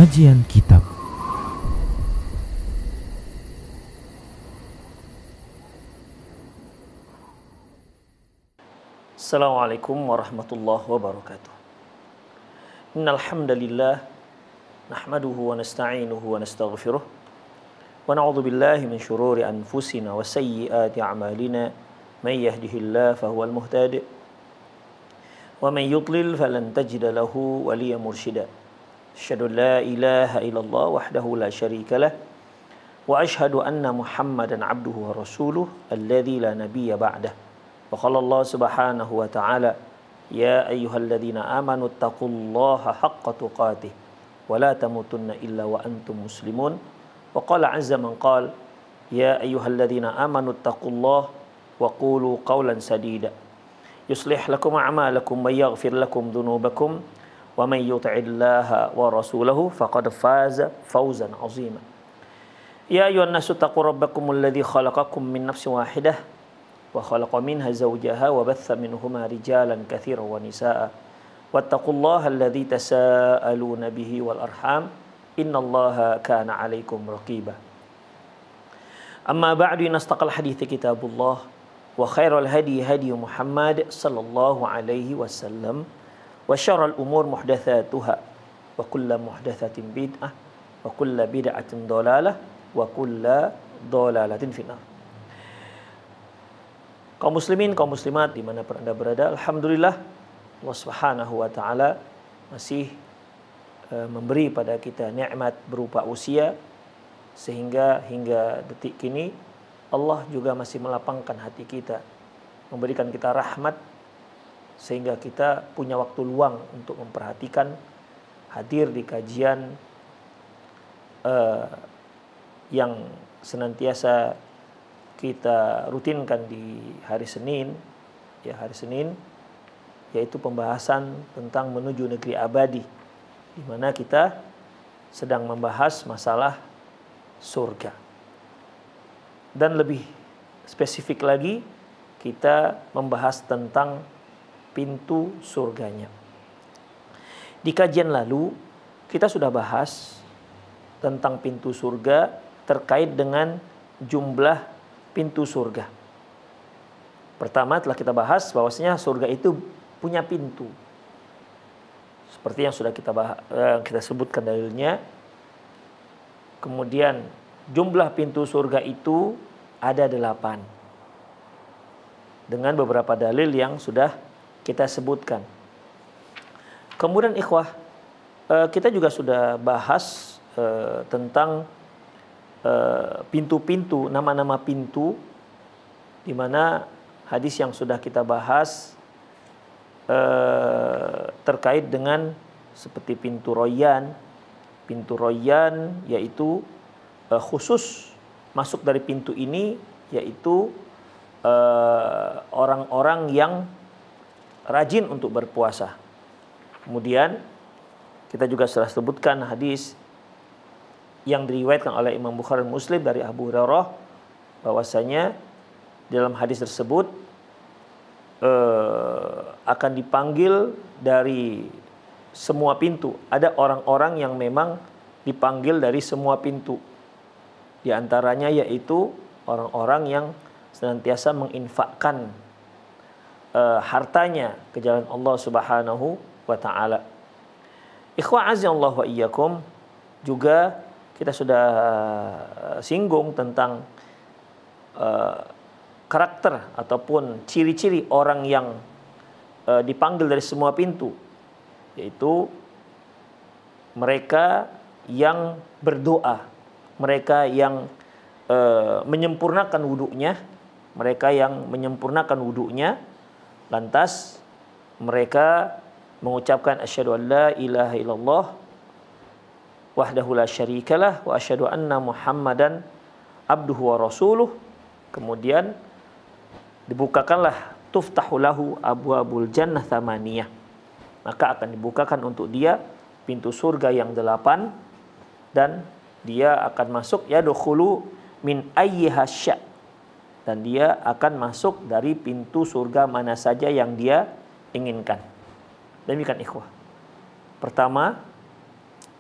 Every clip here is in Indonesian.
Kajian Kitab. Assalamualaikum warahmatullahi wabarakatuh. Innal hamdalillah nahmaduhu wa nasta'inuhu wa nastaghfiruh wa na'udzu billahi min shururi anfusina wa sayyiati a'malina may yahdihillahu fahuwal muhtadi wa man yudlil falan tajida lahu waliyyan mursyida. Asyhadu an la ilaha illallah wahdahu la syarika lah wa asyhadu anna Muhammadan abduhu wa rasuluh alladzi la nabiyya ba'dah. Wa qala Allah subhanahu wa ta'ala ya ayyuhalladzina amanu taqullaha haqqa tuqatih wa la tamutunna illa wa antum muslimun. Wa qala azza man qala ya ayyuhalladzina amanu taqullaha wa qulu qawlan sadida yuslih lakum a'malakum wa yaghfir lakum dhunubakum wa man yuti'illaha wa rasulahu faqad faza fawzan 'azima. Ya ayyuhan nasu taqu rabbakumul ladzi khalaqakum min nafsin wahidah wa khalaqa minha zawjaha wa batha minhuma rijalan katsiran wa nisaa wattaqullaha alladzi tasaaluna bihi wal arham innallaha kana 'alaikum raqiba. Amma ba'du, nastaqal hadithi kitabullah wa khairal hadi hadi Muhammad sallallahu alaihi wasallam wa syarrul umur muhdatsatuha wa kullu muhdatsatin bid'ah wa kullu bid'atin dhalalah wa kullu dhalalatin finnar. Kaum muslimin, kaum muslimat dimanapun Anda berada, alhamdulillah Allah Subhanahu wa ta'ala masih memberi pada kita nikmat berupa usia, sehingga hingga detik kini Allah juga masih melapangkan hati kita, memberikan kita rahmat sehingga kita punya waktu luang untuk memperhatikan, hadir di kajian yang senantiasa kita rutinkan di hari Senin, yaitu pembahasan tentang menuju negeri abadi, di mana kita sedang membahas masalah surga. Dan lebih spesifik lagi, kita membahas tentang pintu surganya. Di kajian lalu, kita sudah bahas tentang pintu surga terkait dengan jumlah pintu surga. Pertama telah kita bahas bahwasanya surga itu punya pintu. Seperti yang sudah kita sebutkan dalilnya. Kemudian jumlah pintu surga itu ada 8. Dengan beberapa dalil yang sudah kita sebutkan. Kemudian ikhwah, kita juga sudah bahas tentang pintu-pintu, nama-nama pintu, di mana hadis yang sudah kita bahas terkait dengan seperti pintu Royan. Pintu Royan yaitu khusus masuk dari pintu ini yaitu orang-orang yang rajin untuk berpuasa. Kemudian kita juga sudah sebutkan hadis yang diriwayatkan oleh Imam Bukhari dan Muslim dari Abu Hurairah, bahwasanya dalam hadis tersebut akan dipanggil dari semua pintu. Ada orang-orang yang memang dipanggil dari semua pintu. Di antaranya yaitu orang-orang yang senantiasa menginfakkan hartanya ke jalan Allah Subhanahu wa ta'ala. Ikhwa azallahu wa iyyakum, juga kita sudah singgung tentang karakter ataupun ciri-ciri orang yang dipanggil dari semua pintu, yaitu mereka yang berdoa, mereka yang menyempurnakan wudhunya, lantas mereka mengucapkan asyhadu an la ilaha illallah wahdahu la syarikalah wa asyhadu anna Muhammadan abduhu wa rasuluh. Kemudian dibukakanlah tuftahu lahu abwabul jannah thamaniyah, maka akan dibukakan untuk dia pintu surga yang 8, dan dia akan masuk yadkhulu min ayyiha sya', dan dia akan masuk dari pintu surga mana saja yang dia inginkan. Demikian ikhwah. Pertama,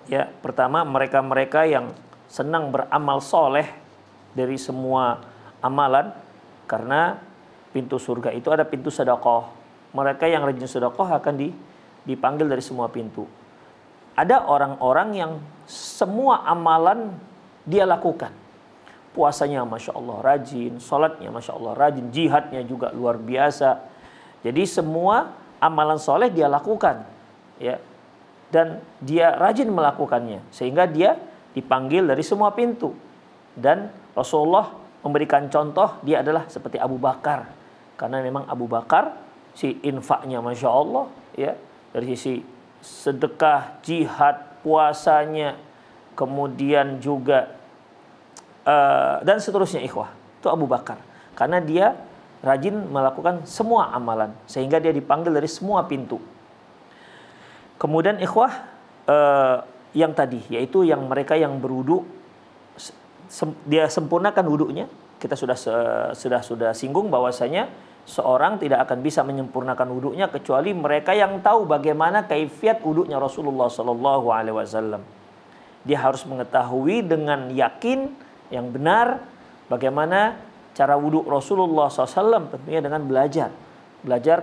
Ya, pertama mereka-mereka yang senang beramal soleh dari semua amalan, karena pintu surga itu ada pintu sedekah. Mereka yang rajin sedekah akan dipanggil dari semua pintu. Ada orang-orang yang semua amalan dia lakukan. Puasanya Masya Allah rajin, sholatnya Masya Allah rajin, jihadnya juga luar biasa. Jadi semua amalan soleh dia lakukan, ya, dan dia rajin melakukannya, sehingga dia dipanggil dari semua pintu. Dan Rasulullah memberikan contoh, dia adalah seperti Abu Bakar, karena memang Abu Bakar si infaknya Masya Allah, ya, dari sisi sedekah, jihad, puasanya, kemudian juga dan seterusnya, ikhwah. Itu Abu Bakar, karena dia rajin melakukan semua amalan, sehingga dia dipanggil dari semua pintu. Kemudian ikhwah, yang tadi, yaitu yang mereka yang berwudu, dia sempurnakan wudunya. Kita sudah singgung bahwasanya seorang tidak akan bisa menyempurnakan wudunya kecuali mereka yang tahu bagaimana kaifiat wudunya Rasulullah Sallallahu Alaihi Wasallam. Dia harus mengetahui dengan yakin yang benar bagaimana cara wudu Rasulullah SAW, tentunya dengan belajar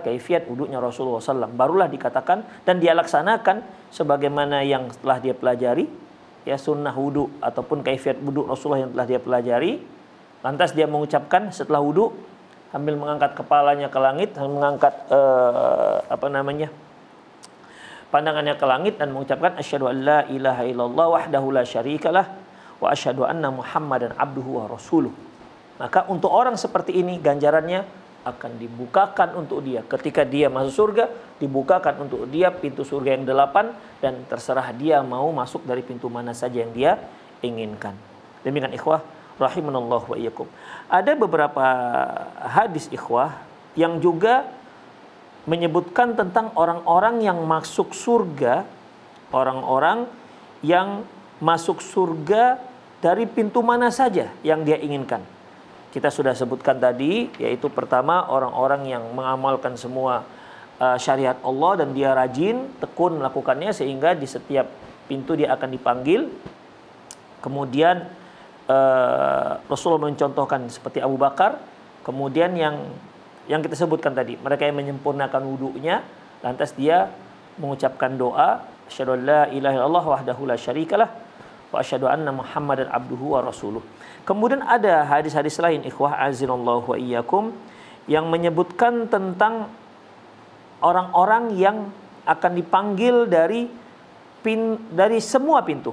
kaifiat wudunya Rasulullah SAW. Barulah dikatakan dan dia laksanakan sebagaimana yang telah dia pelajari, ya, sunnah wudu ataupun kaifiat wudu Rasulullah yang telah dia pelajari. Lantas dia mengucapkan setelah wudu sambil mengangkat kepalanya ke langit, sambil mengangkat pandangannya ke langit dan mengucapkan asyhadu an la ilaha illallah wahdahu la syarikalah wa asyhadu anna Muhammadan abduhu wa rasuluh. Maka untuk orang seperti ini ganjarannya akan dibukakan untuk dia. Ketika dia masuk surga, dibukakan untuk dia pintu surga yang 8, dan terserah dia mau masuk dari pintu mana saja yang dia inginkan. Demikian ikhwah rahimanallahu wa iyyakum. Ada beberapa hadis ikhwah yang juga menyebutkan tentang orang-orang yang masuk surga, orang-orang yang masuk surga dari pintu mana saja yang dia inginkan. Kita sudah sebutkan tadi, yaitu pertama orang-orang yang mengamalkan semua syariat Allah dan dia rajin, tekun melakukannya sehingga di setiap pintu dia akan dipanggil. Kemudian Rasulullah mencontohkan seperti Abu Bakar. Kemudian yang kita sebutkan tadi, mereka yang menyempurnakan wudunya, lantas dia mengucapkan doa, asyhadu an la ilaha illallah wahdahu la syarikalah wa asyhadu anna Muhammadan abduhu wa rasuluh. Kemudian ada hadis-hadis lain ikhwah azinallahu wa iyyakum yang menyebutkan tentang orang-orang yang akan dipanggil dari semua pintu.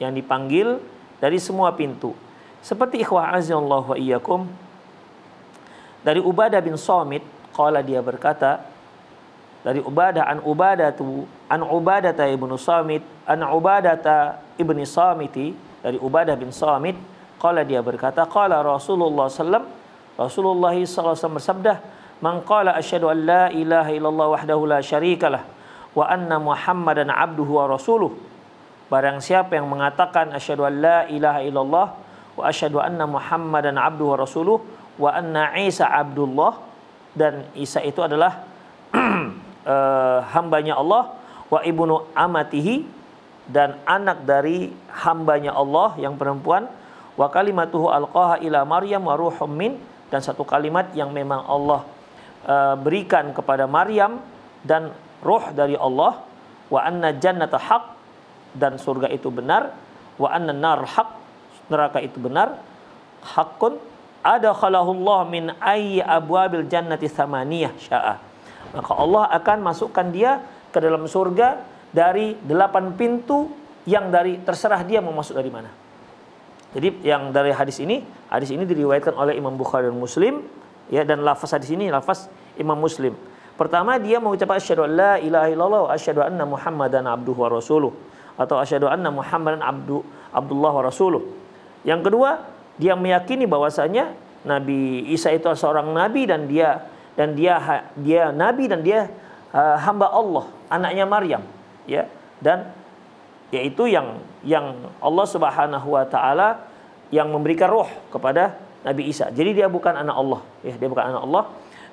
Yang dipanggil dari semua pintu. Seperti ikhwah azinallahu wa iyyakum, dari Ubadah bin Samit, qala dia berkata, dari Ubadah an Ubadata ibnu Samit an Ubadata ibni Samiti, dari Ubadah bin Samit, qala dia berkata, qala Rasulullah Rasulullah SAW bersabda, man qala asyhadu an la ilaha illallah wahdahu la syarikalah wa anna Muhammadan abduhu wa rasuluh. Barang siapa yang mengatakan asyhadu an la ilaha illallah wa asyhadu anna Muhammadan abduhu wa rasuluh wa anna Isa abdullah, dan Isa itu adalah hambanya Allah, wa ibnu amatihi, dan anak dari hambanya Allah yang perempuan, wa kalimatuhu alqaha ila Maryam wa ruhum min, dan satu kalimat yang memang Allah berikan kepada Maryam dan ruh dari Allah, wa anna jannata haq, dan surga itu benar, wa anna nar haq, neraka itu benar, haqqun adakhalahullah min ayyi abwabil jannati thamaniyah sya'a. Maka Allah akan masukkan dia ke dalam surga dari 8 pintu yang dari terserah dia mau masuk dari mana. Jadi yang dari hadis ini diriwayatkan oleh Imam Bukhari dan Muslim, ya, dan lafaz hadis ini lafaz Imam Muslim. Pertama dia mengucapkan asyhadu an la ilaha illallah wa asyhadu anna Muhammadan abduhu wa rasuluh, atau asyhadu anna Muhammadan abdullah wa rasuluh. Yang kedua, dia meyakini bahwasanya Nabi Isa itu seorang nabi dan dia nabi dan dia hamba Allah, anaknya Maryam, ya, dan yaitu yang Allah Subhanahu wa taala yang memberikan roh kepada Nabi Isa. Jadi dia bukan anak Allah, ya, dia bukan anak Allah.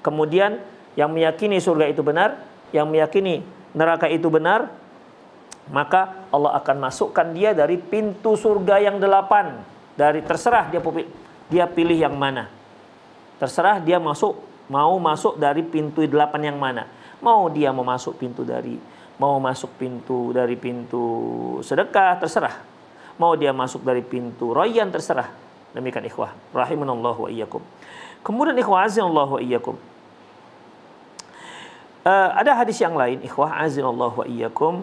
Kemudian yang meyakini surga itu benar, yang meyakini neraka itu benar, maka Allah akan masukkan dia dari pintu surga yang 8. Terserah dia pilih yang mana. Terserah dia mau masuk dari pintu 8 yang mana. Mau dia mau masuk pintu dari pintu sedekah, terserah. Mau dia masuk dari pintu rayyan, terserah. Demikian ikhwah rahimanallahu wa iyyakum. Kemudian ikhwah azanallahu wa iyyakum. Ada hadis yang lain ikhwah azanallahu wa iyyakum.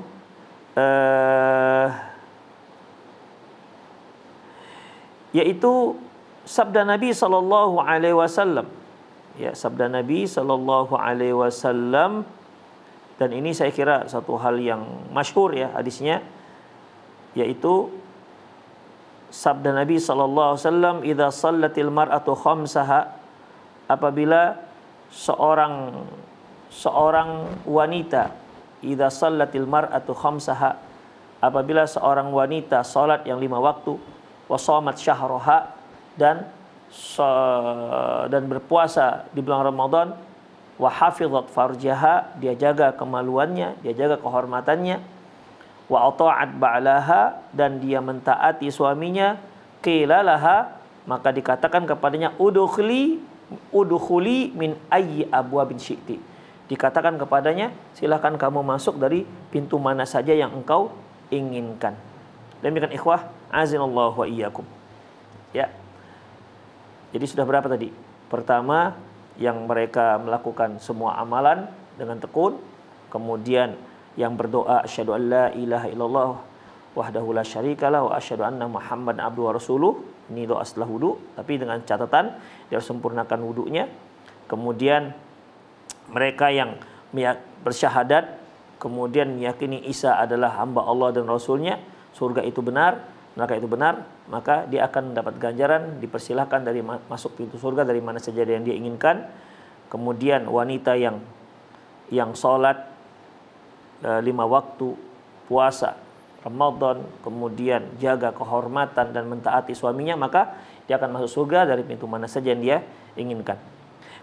Yaitu sabda Nabi sallallahu alaihi wasallam. Ya, sabda Nabi sallallahu alaihi wasallam, dan ini saya kira satu hal yang masyhur ya hadisnya, yaitu sabda Nabi sallallahu alaihi wasallam, "Idza shallatil mar'atu khamsaha", apabila seorang wanita, idza shallatil mar'atu khamsaha, apabila seorang wanita salat yang 5 waktu, wa shamat syahraha, dan berpuasa di bulan Ramadan, wa hafizat farjaha, dia jaga kemaluannya, dia jaga kehormatannya, wa ata'at ba'laha, dan dia mentaati suaminya, qila laha, maka dikatakan kepadanya, udkhuli min ayyi abwabin syi'ti, dikatakan kepadanya, silakan kamu masuk dari pintu mana saja yang engkau inginkan. Demikian ikhwah azinallahu wa iyyakum. Ya. Jadi sudah berapa tadi? Pertama, yang mereka melakukan semua amalan dengan tekun. Kemudian yang berdoa, asyhadu an la ilaha illallah wahdahu la syarikalah wa asyhadu anna Muhammadan abduhu wa rasuluh. Ini doa setelah wudu, tapi dengan catatan dia harus sempurnakan wudunya. Kemudian mereka yang bersyahadat, kemudian meyakini Isa adalah hamba Allah dan Rasulnya, surga itu benar, neraka itu benar, maka dia akan mendapat ganjaran, dipersilahkan dari masuk pintu surga dari mana saja yang dia inginkan. Kemudian wanita yang sholat 5 waktu, puasa Ramadan, kemudian jaga kehormatan dan mentaati suaminya, maka dia akan masuk surga dari pintu mana saja yang dia inginkan.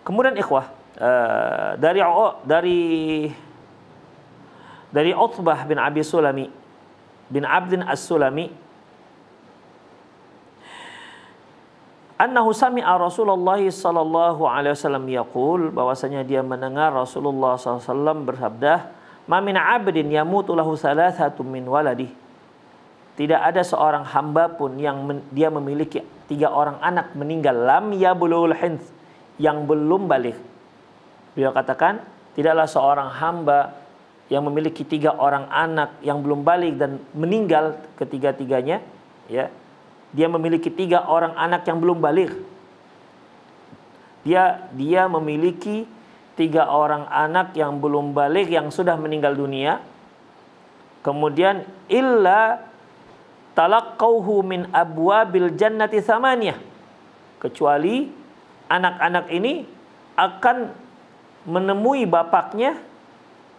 Kemudian ikhwah, dari Utbah bin Abi Sulami bin Abdin As-Sulami, annahu sami'a Rasulullah sallallahu alaihi wasallam yaqul, bahwasanya dia mendengar Rasulullah sallallahu alaihi wasallam bersabda, "Ma min 'abdin yamutu lahu thalathatu min waladih." Tidak ada seorang hamba pun yang dia memiliki 3 orang anak meninggal, lam yablughul hinth, yang belum balik. Beliau katakan, tidaklah seorang hamba yang memiliki 3 orang anak yang belum balik dan meninggal ketiga-tiganya, ya. Dia memiliki 3 orang anak yang belum balik. Dia memiliki 3 orang anak yang belum balik yang sudah meninggal dunia. Kemudian illa talaqqauhu min abwabil jannati thamaniyah, kecuali anak-anak ini akan menemui bapaknya,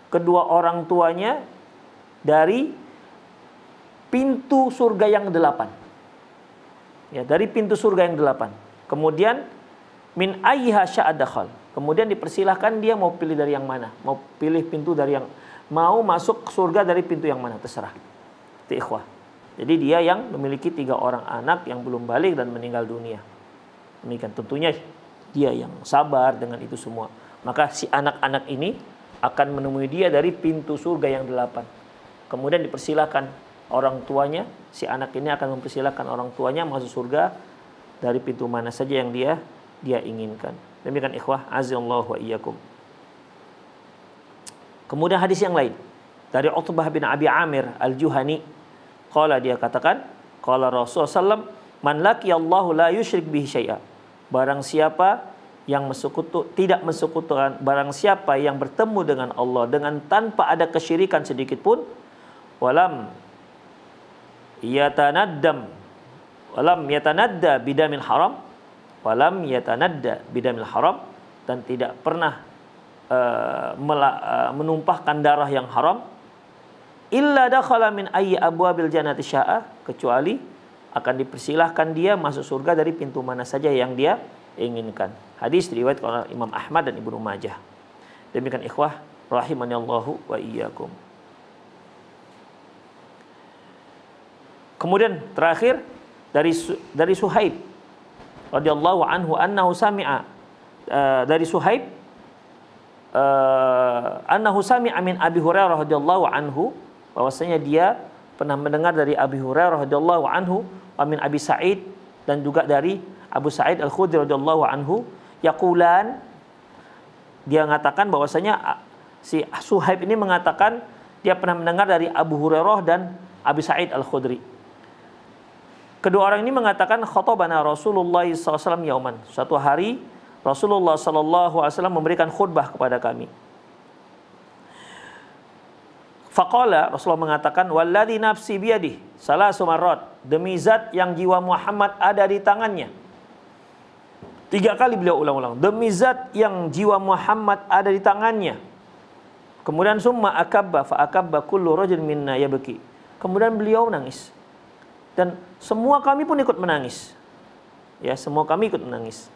kedua orang tuanya, dari pintu surga yang 8. Ya, dari pintu surga yang 8. Kemudian min ayyiha sya'a dakhal. Kemudian dipersilahkan dia mau pilih dari yang mana. Mau pilih pintu dari yang mau masuk surga dari pintu yang mana, terserah. Itu ikhwah. Jadi dia yang memiliki 3 orang anak yang belum balik dan meninggal dunia. Demikian, tentunya dia yang sabar dengan itu semua. Maka si anak-anak ini akan menemui dia dari pintu surga yang 8. Kemudian dipersilakan orang tuanya, si anak ini akan mempersilakan orang tuanya masuk surga dari pintu mana saja yang dia inginkan. Demikian ikhwah azallahu wa iyyakum. Kemudian hadis yang lain dari Utbah bin Abi Amir Al-Juhani, qala, dia katakan, qala Rasulullah sallam, man laqiyallahu la yusyrik bihi syai'a. Barang siapa yang tidak mensekutukan, barang siapa yang bertemu dengan Allah dengan tanpa ada kesyirikan sedikit pun, walam yatanadda bidamil haram, dan tidak pernah menumpahkan darah yang haram, illa dakhala min ayyi abwabil jannati sya'a, kecuali akan dipersilahkan dia masuk surga dari pintu mana saja yang dia inginkan. Hadis riwayat oleh Imam Ahmad dan Ibnu Majah. Demikian ikhwah rahimanallahu wa iyyakum. Kemudian terakhir dari Suhaib radhiyallahu anhu annahu sami'a dari Suhaib annahu sami'a min Abi Hurairah radhiyallahu anhu, bahwasanya dia pernah mendengar dari Abi Hurairah radhiyallahu anhu, wa min Abi Sa'id, dan juga dari Abu Sa'id Al-Khudri radhiyallahu anhu, yaqulan, dia mengatakan bahwasanya si Suhaib ini mengatakan dia pernah mendengar dari Abu Hurairah dan Abi Sa'id Al-Khudri. Kedua orang ini mengatakan khatabana Rasulullah SAW yauman. Suatu hari Rasulullah SAW memberikan khutbah kepada kami. Faqala, Rasulullah mengatakan, walladzi nafsi biyadih, salasu marrat, demi zat yang jiwa Muhammad ada di tangannya. 3 kali beliau ulang-ulang, demi zat yang jiwa Muhammad ada di tangannya. Kemudian summa akabba fa akabba kullu rajul minna yabki. Kemudian beliau menangis. Dan semua kami pun ikut menangis. Ya, semua kami ikut menangis.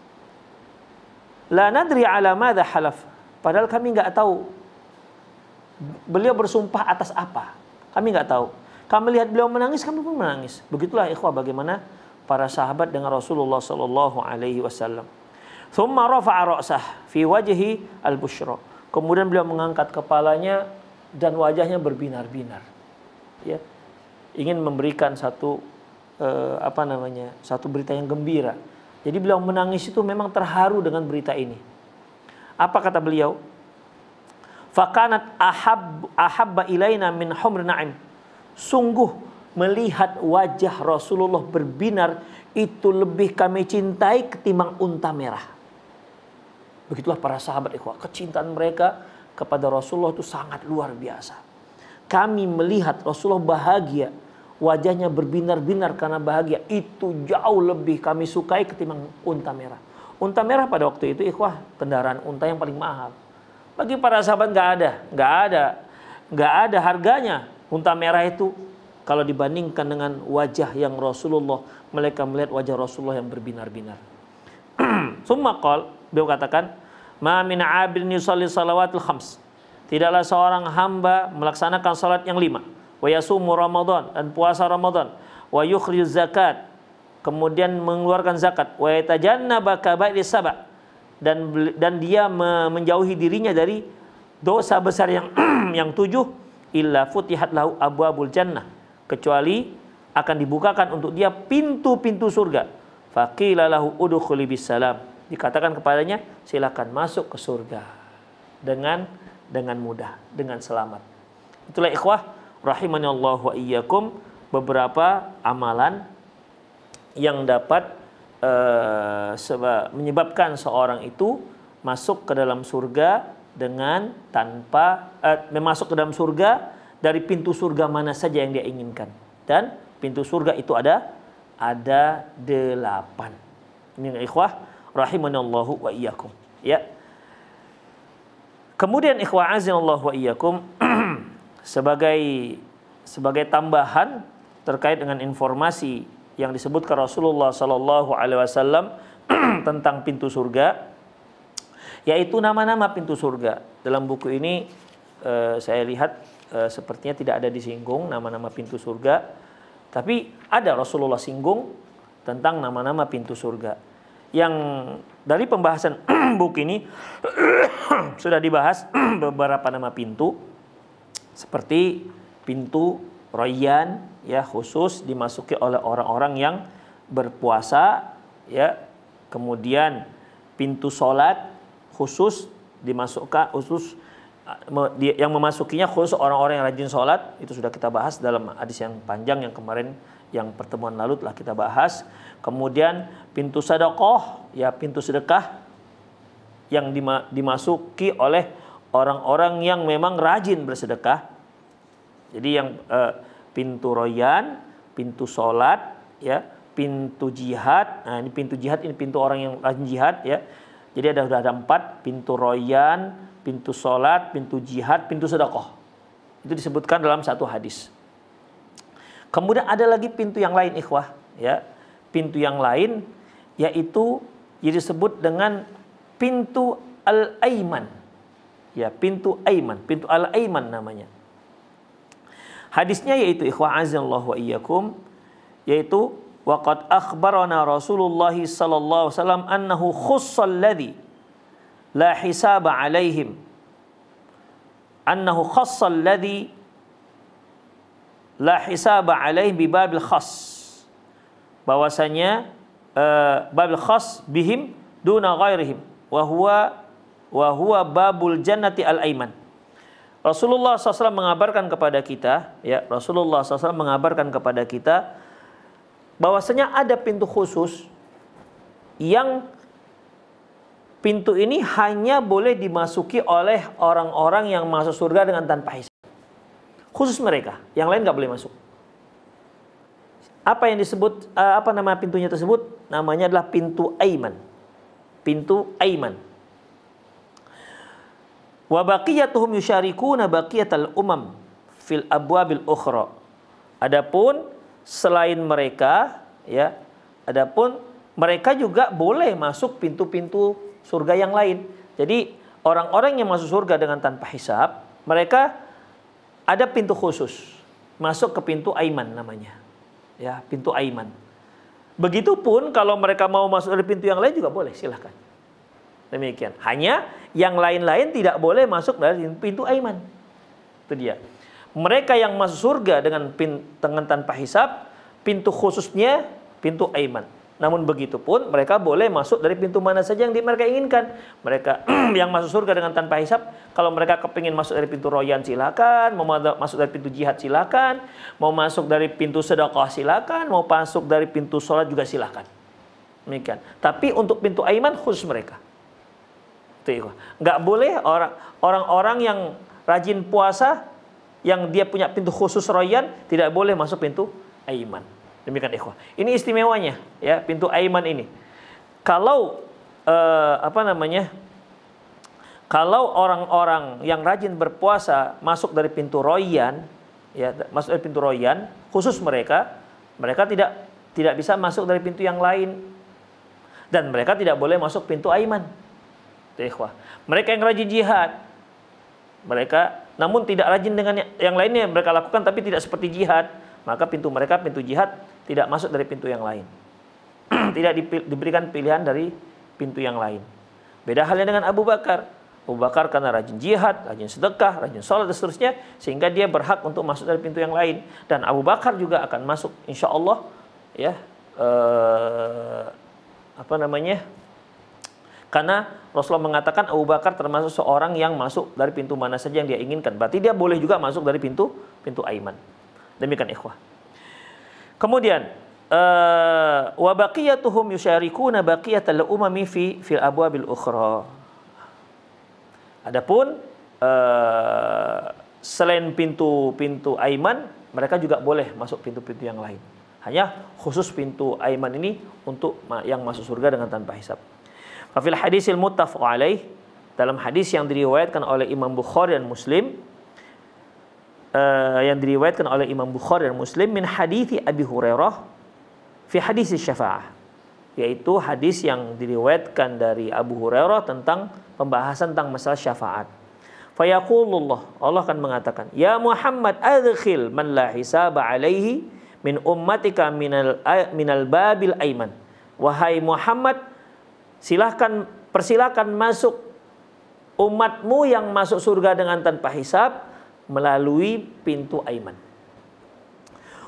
La nadri ala madza halaf. Padahal kami enggak tahu beliau bersumpah atas apa. Kami enggak tahu. Kami lihat beliau menangis, kami pun menangis. Begitulah ikhwah bagaimana para sahabat dengan Rasulullah sallallahu alaihi wasallam. Tsumma rafa'a ra'sah fi wajhi al-busyra. Kemudian beliau mengangkat kepalanya dan wajahnya berbinar-binar. Ya. Ingin memberikan satu satu berita yang gembira. Jadi beliau menangis itu memang terharu dengan berita ini. Apa kata beliau? Fakanat ahabba ilaina min humr na'im. Sungguh melihat wajah Rasulullah berbinar itu lebih kami cintai ketimbang unta merah. Begitulah para sahabat ikhwah, kecintaan mereka kepada Rasulullah itu sangat luar biasa. Kami melihat Rasulullah bahagia, wajahnya berbinar-binar karena bahagia, itu jauh lebih kami sukai ketimbang unta merah. Unta merah pada waktu itu ikhwah kendaraan unta yang paling mahal. Bagi para sahabat nggak ada harganya unta merah itu kalau dibandingkan dengan wajah yang Rasulullah. Mereka melihat wajah Rasulullah yang berbinar-binar. Summa qala, beliau katakan, ma min 'abdin yusalli salawatul khams. Tidaklah seorang hamba melaksanakan salat yang 5. Wa yasumu Ramadan, dan puasa Ramadan, wa yukhrij zakat, kemudian mengeluarkan zakat, wa yatajannaba kaba'ir sab'a, dan dia menjauhi dirinya dari dosa besar yang 7, illa futihat lahu abwabul jannah, kecuali akan dibukakan untuk dia pintu-pintu surga. Faqila lahu udkhuli bisalam, dikatakan kepadanya silakan masuk ke surga dengan mudah, dengan selamat. Itulah ikhwah rahimani Allah wa iyyakum, beberapa amalan yang dapat menyebabkan seorang itu masuk ke dalam surga dengan tanpa masuk ke dalam surga dari pintu surga mana saja yang dia inginkan. Dan pintu surga itu ada 8. Ini ikhwah rahimani Allah wa iyyakum, ya. Kemudian ikhwah azanallahu wa iyyakum, sebagai tambahan terkait dengan informasi yang disebutkan Rasulullah sallallahu alaihi wasallam tentang pintu surga, yaitu nama-nama pintu surga. Dalam buku ini saya lihat sepertinya tidak ada disinggung nama-nama pintu surga, tapi ada Rasulullah singgung tentang nama-nama pintu surga. Yang dari pembahasan buku ini sudah dibahas beberapa nama pintu, seperti pintu Rayyan, ya, khusus dimasuki oleh orang-orang yang berpuasa, ya. Kemudian pintu salat khusus dimasukkan, yang memasukinya khusus orang-orang yang rajin salat. Itu sudah kita bahas dalam hadis yang panjang yang kemarin, yang pertemuan lalu telah kita bahas. Kemudian pintu sedekah, ya, pintu sedekah yang dimasuki oleh orang-orang yang memang rajin bersedekah. Jadi yang pintu Rayyan, pintu salat, ya, pintu jihad. Nah, ini pintu jihad, ini pintu orang yang rajin jihad, ya. Jadi ada 4, pintu Rayyan, pintu salat, pintu jihad, pintu sedekah. Itu disebutkan dalam satu hadis. Kemudian ada lagi pintu yang lain ikhwah, ya. Pintu yang lain yaitu disebut dengan pintu Al-Aiman. Ya, pintu Aiman, pintu Al-Aiman namanya. Hadisnya yaitu ikhwah azanallahu wa iyyakum, yaitu waqad akhbarana Rasulullah sallallahu alaihi wasallam annahu khussal ladzi la hisaba alaihim, annahu khassal ladzi la hisaba alaihim bi babil khas, bahwasanya babil khas bihim duna ghairihim wa huwa babul jannati al aiman. Rasulullah SAW mengabarkan kepada kita, ya, Rasulullah SAW mengabarkan kepada kita bahwasanya ada pintu khusus yang pintu ini hanya boleh dimasuki oleh orang-orang yang masuk surga dengan tanpa hisab. Khusus mereka, yang lain nggak boleh masuk. Apa yang disebut, apa nama pintunya tersebut? Namanya adalah pintu aiman. Pintu aiman. Wa baqiyatuhum yusyarikuna baqiyatal umam fil abwabil ukhra. Adapun selain mereka, ya, adapun mereka juga boleh masuk pintu-pintu surga yang lain. Jadi orang-orang yang masuk surga dengan tanpa hisab, mereka ada pintu khusus, masuk ke pintu aiman namanya. Ya, pintu aiman. Begitupun kalau mereka mau masuk dari pintu yang lain juga boleh, silahkan. Demikian. Hanya yang lain-lain tidak boleh masuk dari pintu aiman. Itu dia. Mereka yang masuk surga dengan tanpa hisab, pintu khususnya pintu aiman. Namun begitupun mereka boleh masuk dari pintu mana saja yang mereka inginkan. Mereka yang masuk surga dengan tanpa hisab, kalau mereka kepingin masuk dari pintu royan silakan, mau masuk dari pintu jihad silakan, mau masuk dari pintu sedekah silakan, mau masuk dari pintu sholat juga silakan. Demikian. Tapi untuk pintu aiman khusus mereka. Nggak boleh orang-orang yang rajin puasa, yang dia punya pintu khusus royan, tidak boleh masuk pintu aiman. Demikian ikhwah. Ini istimewanya, ya, pintu aiman ini. Kalau kalau orang-orang yang rajin berpuasa masuk dari pintu royan, ya, masuk dari pintu royan, khusus mereka tidak bisa masuk dari pintu yang lain, dan mereka tidak boleh masuk pintu aiman. Ikhwah. Mereka yang rajin jihad, mereka namun tidak rajin dengan yang lainnya mereka lakukan, tapi tidak seperti jihad, maka pintu mereka, pintu jihad, tidak masuk dari pintu yang lain. Tidak diberikan pilihan dari pintu yang lain. Beda halnya dengan Abu Bakar. Abu Bakar karena rajin jihad, rajin sedekah, rajin sholat dan seterusnya, sehingga dia berhak untuk masuk dari pintu yang lain. Dan Abu Bakar juga akan masuk, insya Allah, ya, karena Rasulullah mengatakan Abu Bakar termasuk seorang yang masuk dari pintu mana saja yang dia inginkan. Berarti dia boleh juga masuk dari pintu aiman. Demikian ikhwah. Kemudian wa baqiyatuhum yusyarikuna baqiyatal umami fil abwabil ukhra. Adapun selain pintu aiman, mereka juga boleh masuk pintu-pintu yang lain. Hanya khusus pintu aiman ini untuk yang masuk surga dengan tanpa hisab. Fil hadisil muttafaq alaih, dalam hadis yang diriwayatkan oleh Imam Bukhari dan Muslim, min hadithi Abi Hurairah fi hadis syafa'ah, yaitu hadis yang diriwayatkan dari Abu Hurairah tentang pembahasan tentang masalah syafaat. Fayaqulullah, Allah akan mengatakan, ya Muhammad adkhil man la hisaba alaihi min ummatika minal babil aiman. Wahai Muhammad, persilakan masuk umatmu yang masuk surga dengan tanpa hisab melalui pintu aiman.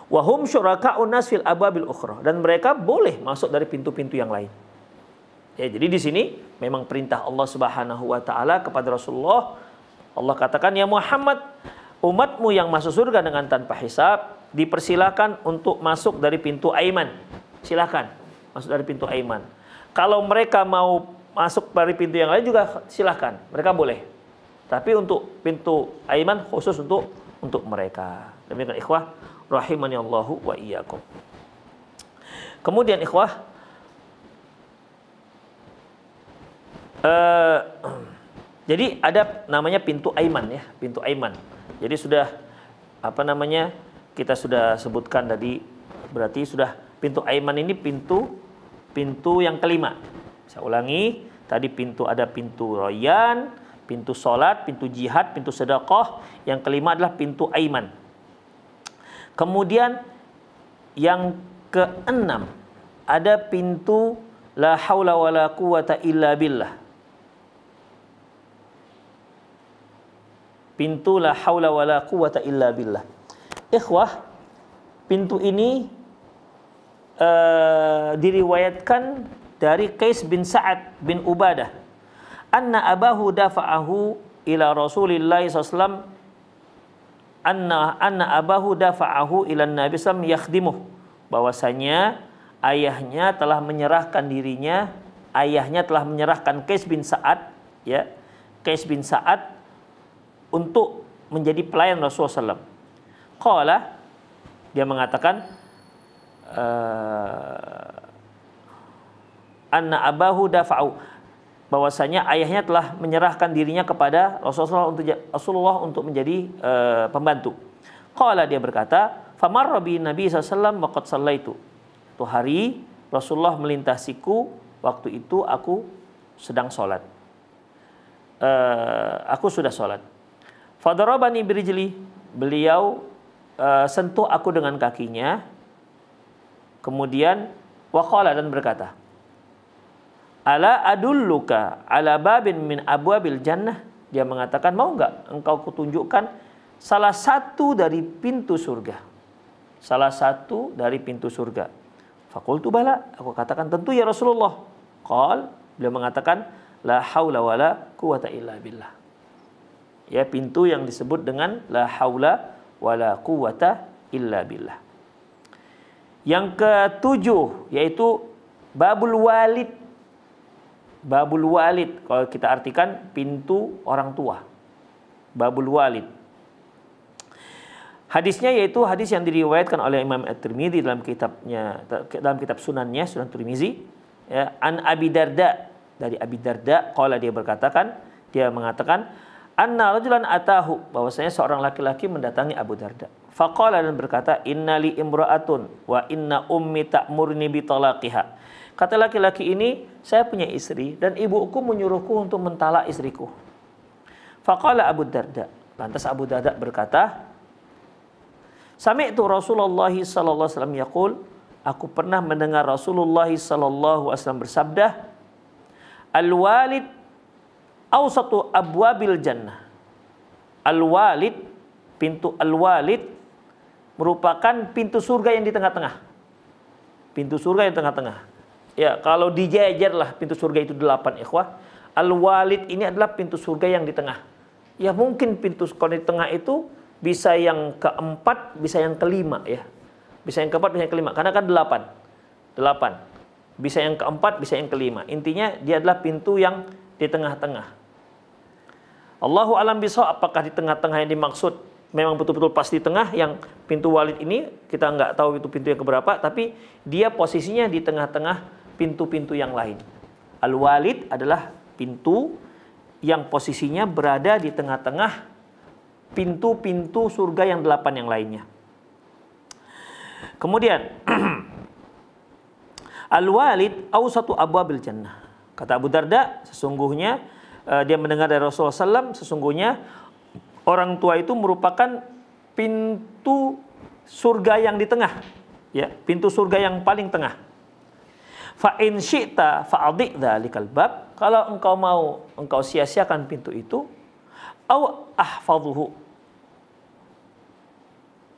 Wahum syuraka'un nas fil abwabil ukhra, dan mereka boleh masuk dari pintu-pintu yang lain. Ya, jadi di sini memang perintah Allah Subhanahu wa taala kepada Rasulullah. Allah katakan, ya Muhammad, umatmu yang masuk surga dengan tanpa hisab dipersilakan untuk masuk dari pintu aiman. Silakan masuk dari pintu aiman. Kalau mereka mau masuk dari pintu yang lain juga silahkan, mereka boleh. Tapi untuk pintu aiman khusus untuk mereka. Demikian ikhwah, rahimani Allahu wa iyyakum. Kemudian ikhwah, jadi ada namanya pintu aiman, ya, pintu aiman. Jadi sudah kita sudah sebutkan tadi, berarti sudah pintu aiman ini pintu yang kelima. Saya ulangi, tadi ada pintu royan, pintu sholat, pintu jihad, pintu sedekah. Yang kelima adalah pintu aiman. Kemudian yang keenam, ada pintu la haula wala quwata illa billah. Pintu la haula wala quwata illa billah. Ikhwah, pintu ini diriwayatkan dari Qais bin Sa'ad bin Ubadah anna abahu dafa'ahu ila Rasulillah sallallahu anna abahu dafa'ahu ila Nabi sallallahu yakhdimuh, bahwasanya ayahnya telah menyerahkan dirinya, ayahnya telah menyerahkan Qais bin Sa'ad, ya, Qais bin Sa'ad untuk menjadi pelayan Rasulullah SAW. Qala, dia mengatakan anna abahu dafa'u, bahwasanya ayahnya telah menyerahkan dirinya kepada Rasulullah untuk menjadi pembantu. Qala, dia berkata, famarra bi Nabi sallallahu alaihi wasallam waqad sallaitu. Itu hari Rasulullah melintasiku, waktu itu aku sedang sholat. Aku sudah sholat. Fadarabani birijli, beliau sentuh aku dengan kakinya. Kemudian waqala, dan berkata, ala adulluka ala babin min abwabil jannah. Dia mengatakan, mau enggak engkau kutunjukkan salah satu dari pintu surga. Salah satu dari pintu surga. Faqultu bala, aku katakan tentu ya Rasulullah. Qal, beliau mengatakan, la haula wala quwata illa billah. Ya, pintu yang disebut dengan la haula wala quwata illa billah. Yang ketujuh yaitu babul walid. Babul walid, kalau kita artikan pintu orang tua. Babul walid. Hadisnya yaitu hadis yang diriwayatkan oleh Imam At-Tirmidzi dalam kitab sunannya, Sunan Tirmizi, ya, an Abi Darda, dari Abi Darda, qala, dia mengatakan anna rajulan atahu, bahwasanya seorang laki-laki mendatangi Abu Darda. Faqala, dan berkata, innali imra'atun wa inna ummi ta'murni bi talaqiha. Kata laki-laki ini, saya punya istri dan ibuku menyuruhku untuk mentalak istriku. Faqala Abu Darda, lantas Abu Darda berkata, sami'tu Rasulullah sallallahu alaihi wasallam yaqul, aku pernah mendengar Rasulullah sallallahu alaihi wasallam bersabda, al-walid awsatu abwabil jannah. Al-walid, pintu al-walid merupakan pintu surga yang di tengah-tengah. Pintu surga yang tengah-tengah. Ya, kalau dijajarlah pintu surga itu 8, ikhwah. Al-walid ini adalah pintu surga yang di tengah. Ya, mungkin pintu kalau di tengah itu bisa yang keempat, bisa yang kelima, ya. Bisa yang keempat, bisa yang kelima. Karena kan 8. Bisa yang keempat, bisa yang kelima. Intinya dia adalah pintu yang di tengah-tengah. Allahu alam bisawab, apakah di tengah-tengah yang dimaksud memang betul-betul pas di tengah, yang pintu walid ini kita nggak tahu itu pintu yang keberapa, tapi dia posisinya di tengah-tengah pintu-pintu yang lain. Al-walid adalah pintu yang posisinya berada di tengah-tengah pintu-pintu surga yang 8 yang lainnya. Kemudian al-walid awsatu abwabil jannah. Kata Abu Darda, sesungguhnya dia mendengar dari Rasulullah SAW, sesungguhnya orang tua itu merupakan pintu surga yang di tengah, ya, pintu surga yang paling tengah. Fa in syi'ta fa'adhi dzalikal bab, kalau engkau mau, engkau sia-siakan pintu itu, au ahfadhuhu,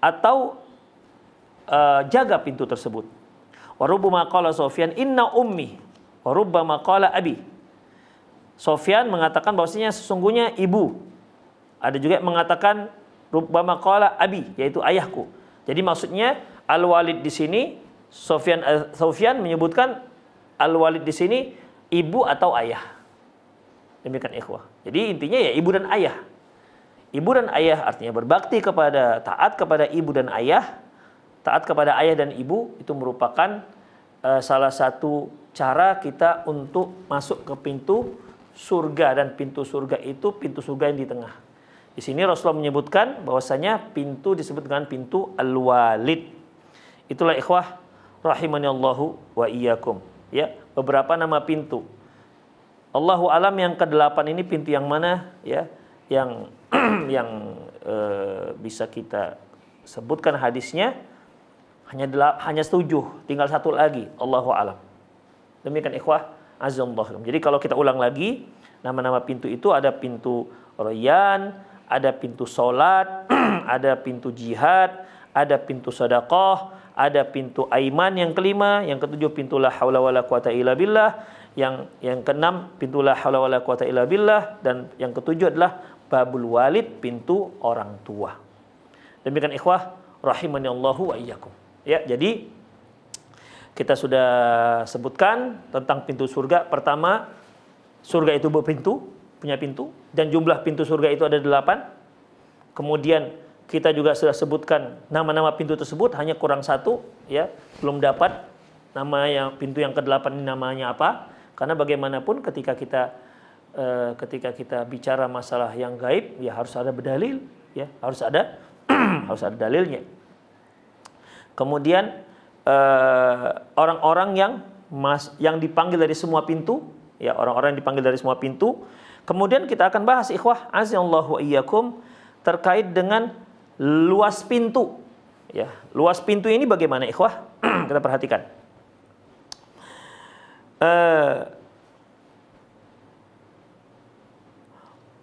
atau jaga pintu tersebut. Wa rubbama qala Sufyan inna ummi, wa rubbama qala abi. Sufyan mengatakan bahwasanya sesungguhnya ibu. Ada juga yang mengatakan rubbama qala abi, yaitu ayahku. Jadi maksudnya al-walid di sini, Sufyan menyebutkan al-walid di sini ibu atau ayah. Demikian ikhwah. Jadi intinya ya ibu dan ayah. Ibu dan ayah artinya berbakti kepada, taat kepada ibu dan ayah. Taat kepada ayah dan ibu itu merupakan salah satu cara kita untuk masuk ke pintu surga, dan pintu surga itu pintu surga yang di tengah. Di sini Rasulullah menyebutkan bahwasanya pintu disebut dengan pintu al-walid. Itulah ikhwah rahimani Allahu wa iyyakum. Ya, beberapa nama pintu. Allahu alam yang ke-8 ini pintu yang mana, ya, yang bisa kita sebutkan hadisnya. Hanya 7, tinggal 1 lagi. Allahu a'lam. Demikian ikhwah azza. Jadi kalau kita ulang lagi, nama-nama pintu itu ada pintu Rayyan, ada pintu salat, ada pintu jihad, ada pintu sedekah, ada pintu aiman yang kelima, yang ketujuh pintu la haula wala quwata illa billah, yang keenam pintu la haula wala quwata illa billah, dan yang ketujuh adalah babul walid, pintu orang tua. Demikian ikhwah rahimani Allahu wa iyyakum. Ya, jadi kita sudah sebutkan tentang pintu surga. Pertama, surga itu berpintu, punya pintu, dan jumlah pintu surga itu ada 8. Kemudian kita juga sudah sebutkan nama-nama pintu tersebut, hanya kurang 1, ya, belum dapat nama yang pintu yang ke-8 ini namanya apa. Karena bagaimanapun ketika kita bicara masalah yang gaib, ya harus ada berdalil, ya, harus ada harus ada dalilnya. Kemudian orang-orang yang dipanggil dari semua pintu, ya, orang-orang yang dipanggil dari semua pintu. Kemudian kita akan bahas ikhwah azallahu wa iyyakum terkait dengan luas pintu, ya. Luas pintu ini bagaimana ikhwah? Kita perhatikan.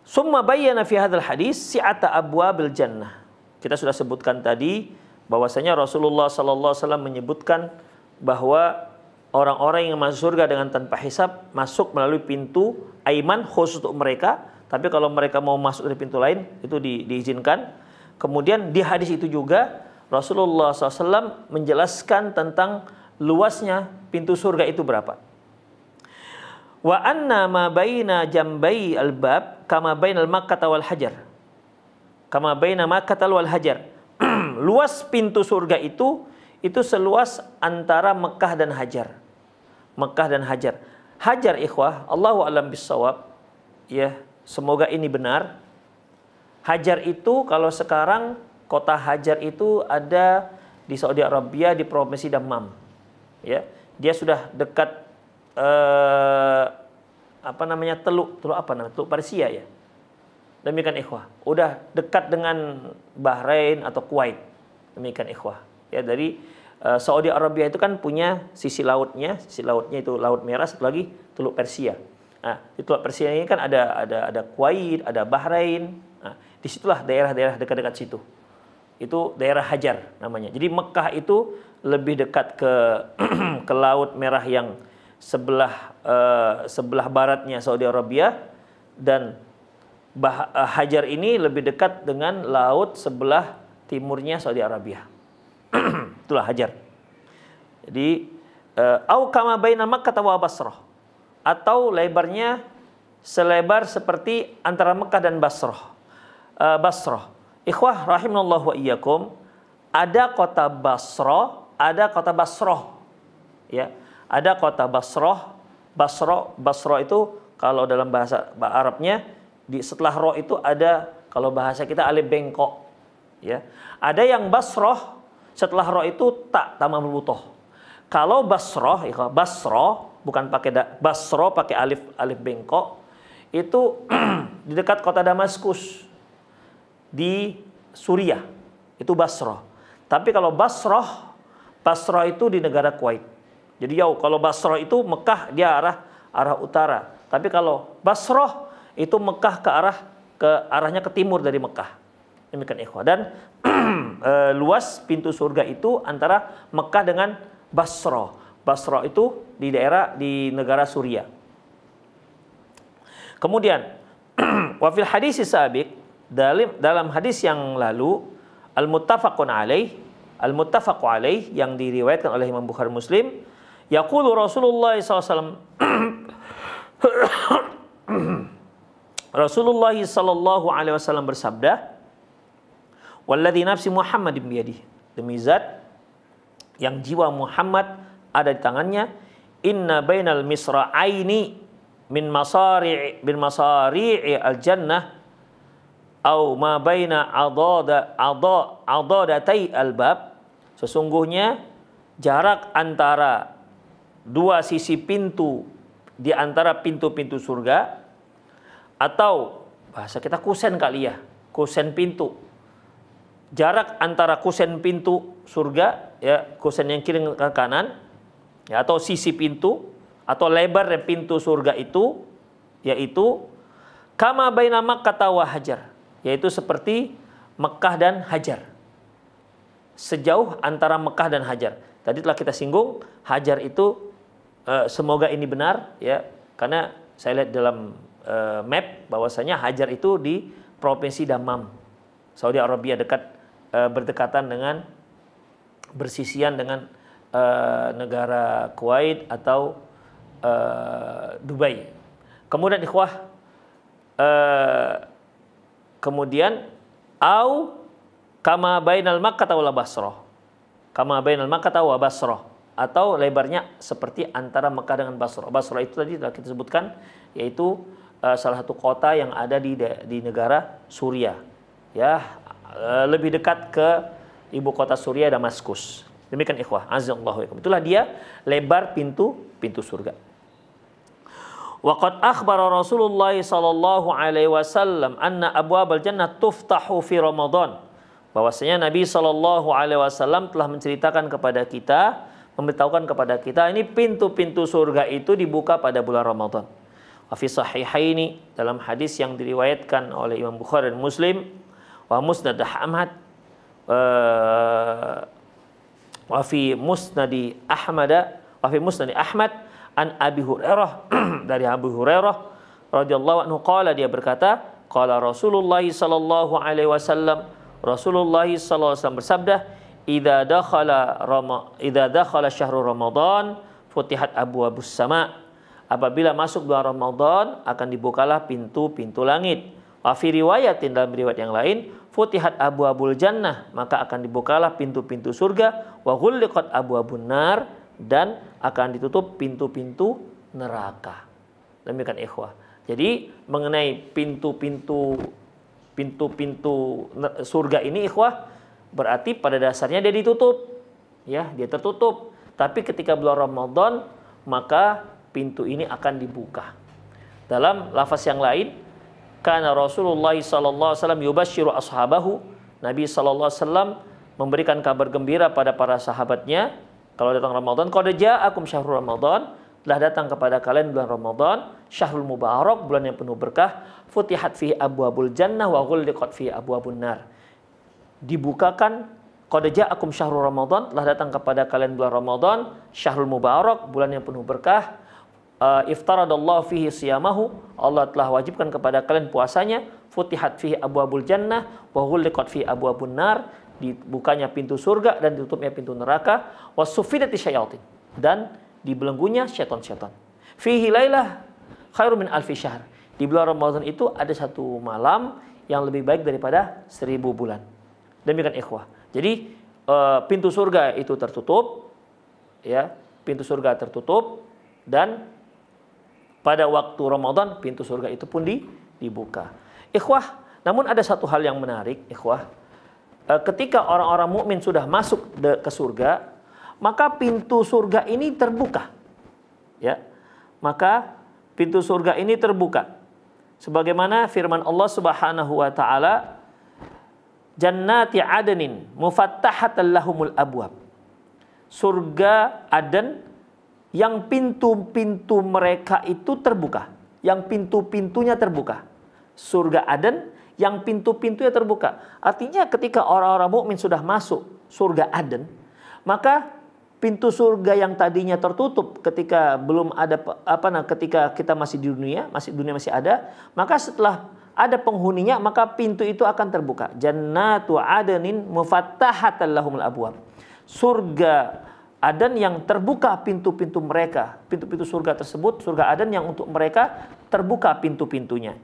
Summa bayyana fi hadzal hadis si'ata abwabil jannah. Kita sudah sebutkan tadi bahwasanya Rasulullah sallallahu alaihi wasallam menyebutkan bahwa orang-orang yang masuk surga dengan tanpa hisab masuk melalui pintu aiman khusus untuk mereka, tapi kalau mereka mau masuk dari pintu lain itu diizinkan. Kemudian di hadis itu juga Rasulullah SAW menjelaskan tentang luasnya pintu surga itu berapa. Wa anna ma baina jambai al-bab kama bainal Makkah wal Hajar. Kama baina Makkah wal Hajar. Luas pintu surga itu seluas antara Mekah dan Hajar. Mekah dan Hajar. Hajar ikhwah, Allahu a'lam bissawab. Ya, semoga ini benar. Hajar itu kalau sekarang kota Hajar itu ada di Saudi Arabia di provinsi Dammam. Ya, dia sudah dekat Teluk Persia, ya. Demikian ikhwah. Udah dekat dengan Bahrain atau Kuwait. Demikian ikhwah. Ya, dari Saudi Arabia itu kan punya sisi lautnya itu Laut Merah, satu lagi Teluk Persia. Nah, di Teluk Persia ini kan ada Kuwait, ada Bahrain. Nah, disitulah daerah-daerah dekat-dekat situ. Itu daerah Hajar namanya. Jadi Mekah itu lebih dekat ke Laut Merah yang sebelah baratnya Saudi Arabia, dan Hajar ini lebih dekat dengan laut sebelah timurnya Saudi Arabia. Itulah Hajar. Jadi au kama baina Makkah wa Basrah, atau lebarnya selebar seperti antara Mekah dan Basrah. Ikhwah rahimanallahu wa iyyakum, ada kota Basrah, ada kota Basrah. Ya, ada kota Basrah. Basrah itu kalau dalam bahasa Arabnya setelah ro itu ada, kalau bahasa kita alif bengkok, ya. Ada yang Basrah setelah ro itu tak tambah berbutoh. Kalau Basrah bukan pakai Basrah pakai alif bengkok, itu di dekat kota Damaskus di Suriah, itu Basrah. Tapi kalau Basrah itu di negara Kuwait. Jadi jauh. Kalau Basrah itu Mekah dia arah utara. Tapi kalau Basrah itu Mekah arahnya ke timur dari Mekah. Demikian ikhwah. Dan luas pintu surga itu antara Mekah dengan Basrah. Basrah itu di negara Suriah. Kemudian wa fil hadis sabiq, dalam hadis yang lalu al-muttafaqu alaih yang diriwayatkan oleh Imam Bukhari Muslim, yaqulu Rasulullah SAW Rasulullah sallallahu alaihi wasallam bersabda, "Walladzi nafsi Muhammadin biyadihi." Demi zat yang jiwa Muhammad ada di tangannya, "Inna bainal misra'aini min masari'i al-jannah au ma baina adadatai al-bab." Sesungguhnya jarak antara dua sisi pintu di antara pintu-pintu surga, atau bahasa kita kusen kali ya, kusen pintu. Jarak antara kusen pintu surga, ya, kusen yang kiri ke kanan, ya, atau sisi pintu atau lebar dari pintu surga itu, yaitu kama baina Makkah wa Hajar, yaitu seperti Mekah dan Hajar. Sejauh antara Mekah dan Hajar. Tadi telah kita singgung Hajar itu semoga ini benar, ya, karena saya lihat dalam map bahwasanya Hajar itu di provinsi Dammam, Saudi Arabia, berdekatan dengan, bersisian dengan negara Kuwait atau Dubai. Kemudian ikhwah, kemudian au kama bainal Makkah wa Basrah. Kama bainal Makkah wa Basrah, atau lebarnya seperti antara Mekah dengan Basrah. Basrah itu tadi telah kita sebutkan, yaitu salah satu kota yang ada di negara Suriah. Ya, lebih dekat ke ibu kota Suriah, Damaskus. Demikian ikhwah, azallahu alaikum. Itulah dia lebar pintu surga. Waqad akhbara Rasulullah sallallahu alaihi wasallam anna abwabal jannah tuftahu fi Ramadan. Bahwasanya Nabi sallallahu alaihi wasallam telah menceritakan kepada kita, memberitahukan kepada kita, ini pintu-pintu surga itu dibuka pada bulan Ramadan. Wa fi sahihaini, dalam hadis yang diriwayatkan oleh Imam Bukhari dan Muslim, wa musnad Ahmad, wa fi musnadi Ahmad an Abi Hurairah dari Abu Hurairah radhiyallahu anhu qala, dia berkata, qala Rasulullah sallallahu alaihi wasallam, Rasulullah sallallahu alaihi wasallam bersabda, idza dakhala syahrul Ramadan futihat abwabus sama. Apabila masuk bulan Ramadan akan dibukalah pintu-pintu langit. Wa fi riwayatin, dalam riwayat yang lain, futihat abwabul jannah, maka akan dibukalah pintu-pintu surga. Wa ghulliqat abwabun nar, dan akan ditutup pintu-pintu neraka. Demikian ikhwah. Jadi mengenai pintu-pintu surga ini ikhwah, berarti pada dasarnya dia ditutup. Ya, dia tertutup. Tapi ketika bulan Ramadan, maka pintu ini akan dibuka. Dalam lafaz yang lain, kana Rasulullah sallallahu alaihi wasallam yubasyiru ashabahu, Nabi sallallahu alaihi wasallam memberikan kabar gembira pada para sahabatnya kalau datang Ramadan, qad ja'akum syahrul Ramadan, telah datang kepada kalian bulan Ramadan, syahrul mubarak, bulan yang penuh berkah, futihat fihi abwabul jannah wa ghulliqat fihi abwabun nar. Dibukakan, qad ja'akum syahrul Ramadan, telah datang kepada kalian bulan Ramadan, syahrul mubarak, bulan yang penuh berkah, iftaradallahu fihi siyamahu, Allah telah wajibkan kepada kalian puasanya, futihat fihi abwabul jannah wa ghulliqat fihi abwabun nar, dibukanya pintu surga dan ditutupnya pintu neraka, wasufidati syayatin, dan dibelenggunya syaitan-syaitan. Fihi lailah khairum min alfi syahr. Di bulan Ramadan itu ada satu malam yang lebih baik daripada 1000 bulan. Demikian ikhwah. Jadi pintu surga itu tertutup, ya, pintu surga tertutup, dan pada waktu Ramadan pintu surga itu pun dibuka. Ikhwah, namun ada satu hal yang menarik, ikhwah. Ketika orang-orang mukmin sudah masuk ke surga, maka pintu surga ini terbuka. Ya. Maka pintu surga ini terbuka. Sebagaimana firman Allah Subhanahu wa taala, jannati adnin mufattahatan lahumul abwab. Surga Aden yang pintu-pintu mereka itu terbuka, yang pintu-pintunya terbuka. Surga Aden yang pintu-pintunya terbuka. Artinya ketika orang-orang mukmin sudah masuk surga Aden, maka pintu surga yang tadinya tertutup ketika belum ada ketika kita masih di dunia masih ada, maka setelah ada penghuninya maka pintu itu akan terbuka. Jannatu adnin mufattahatan lahumul abwab. Surga Aden yang terbuka pintu-pintu mereka, pintu-pintu surga tersebut, surga Aden yang untuk mereka terbuka pintu-pintunya.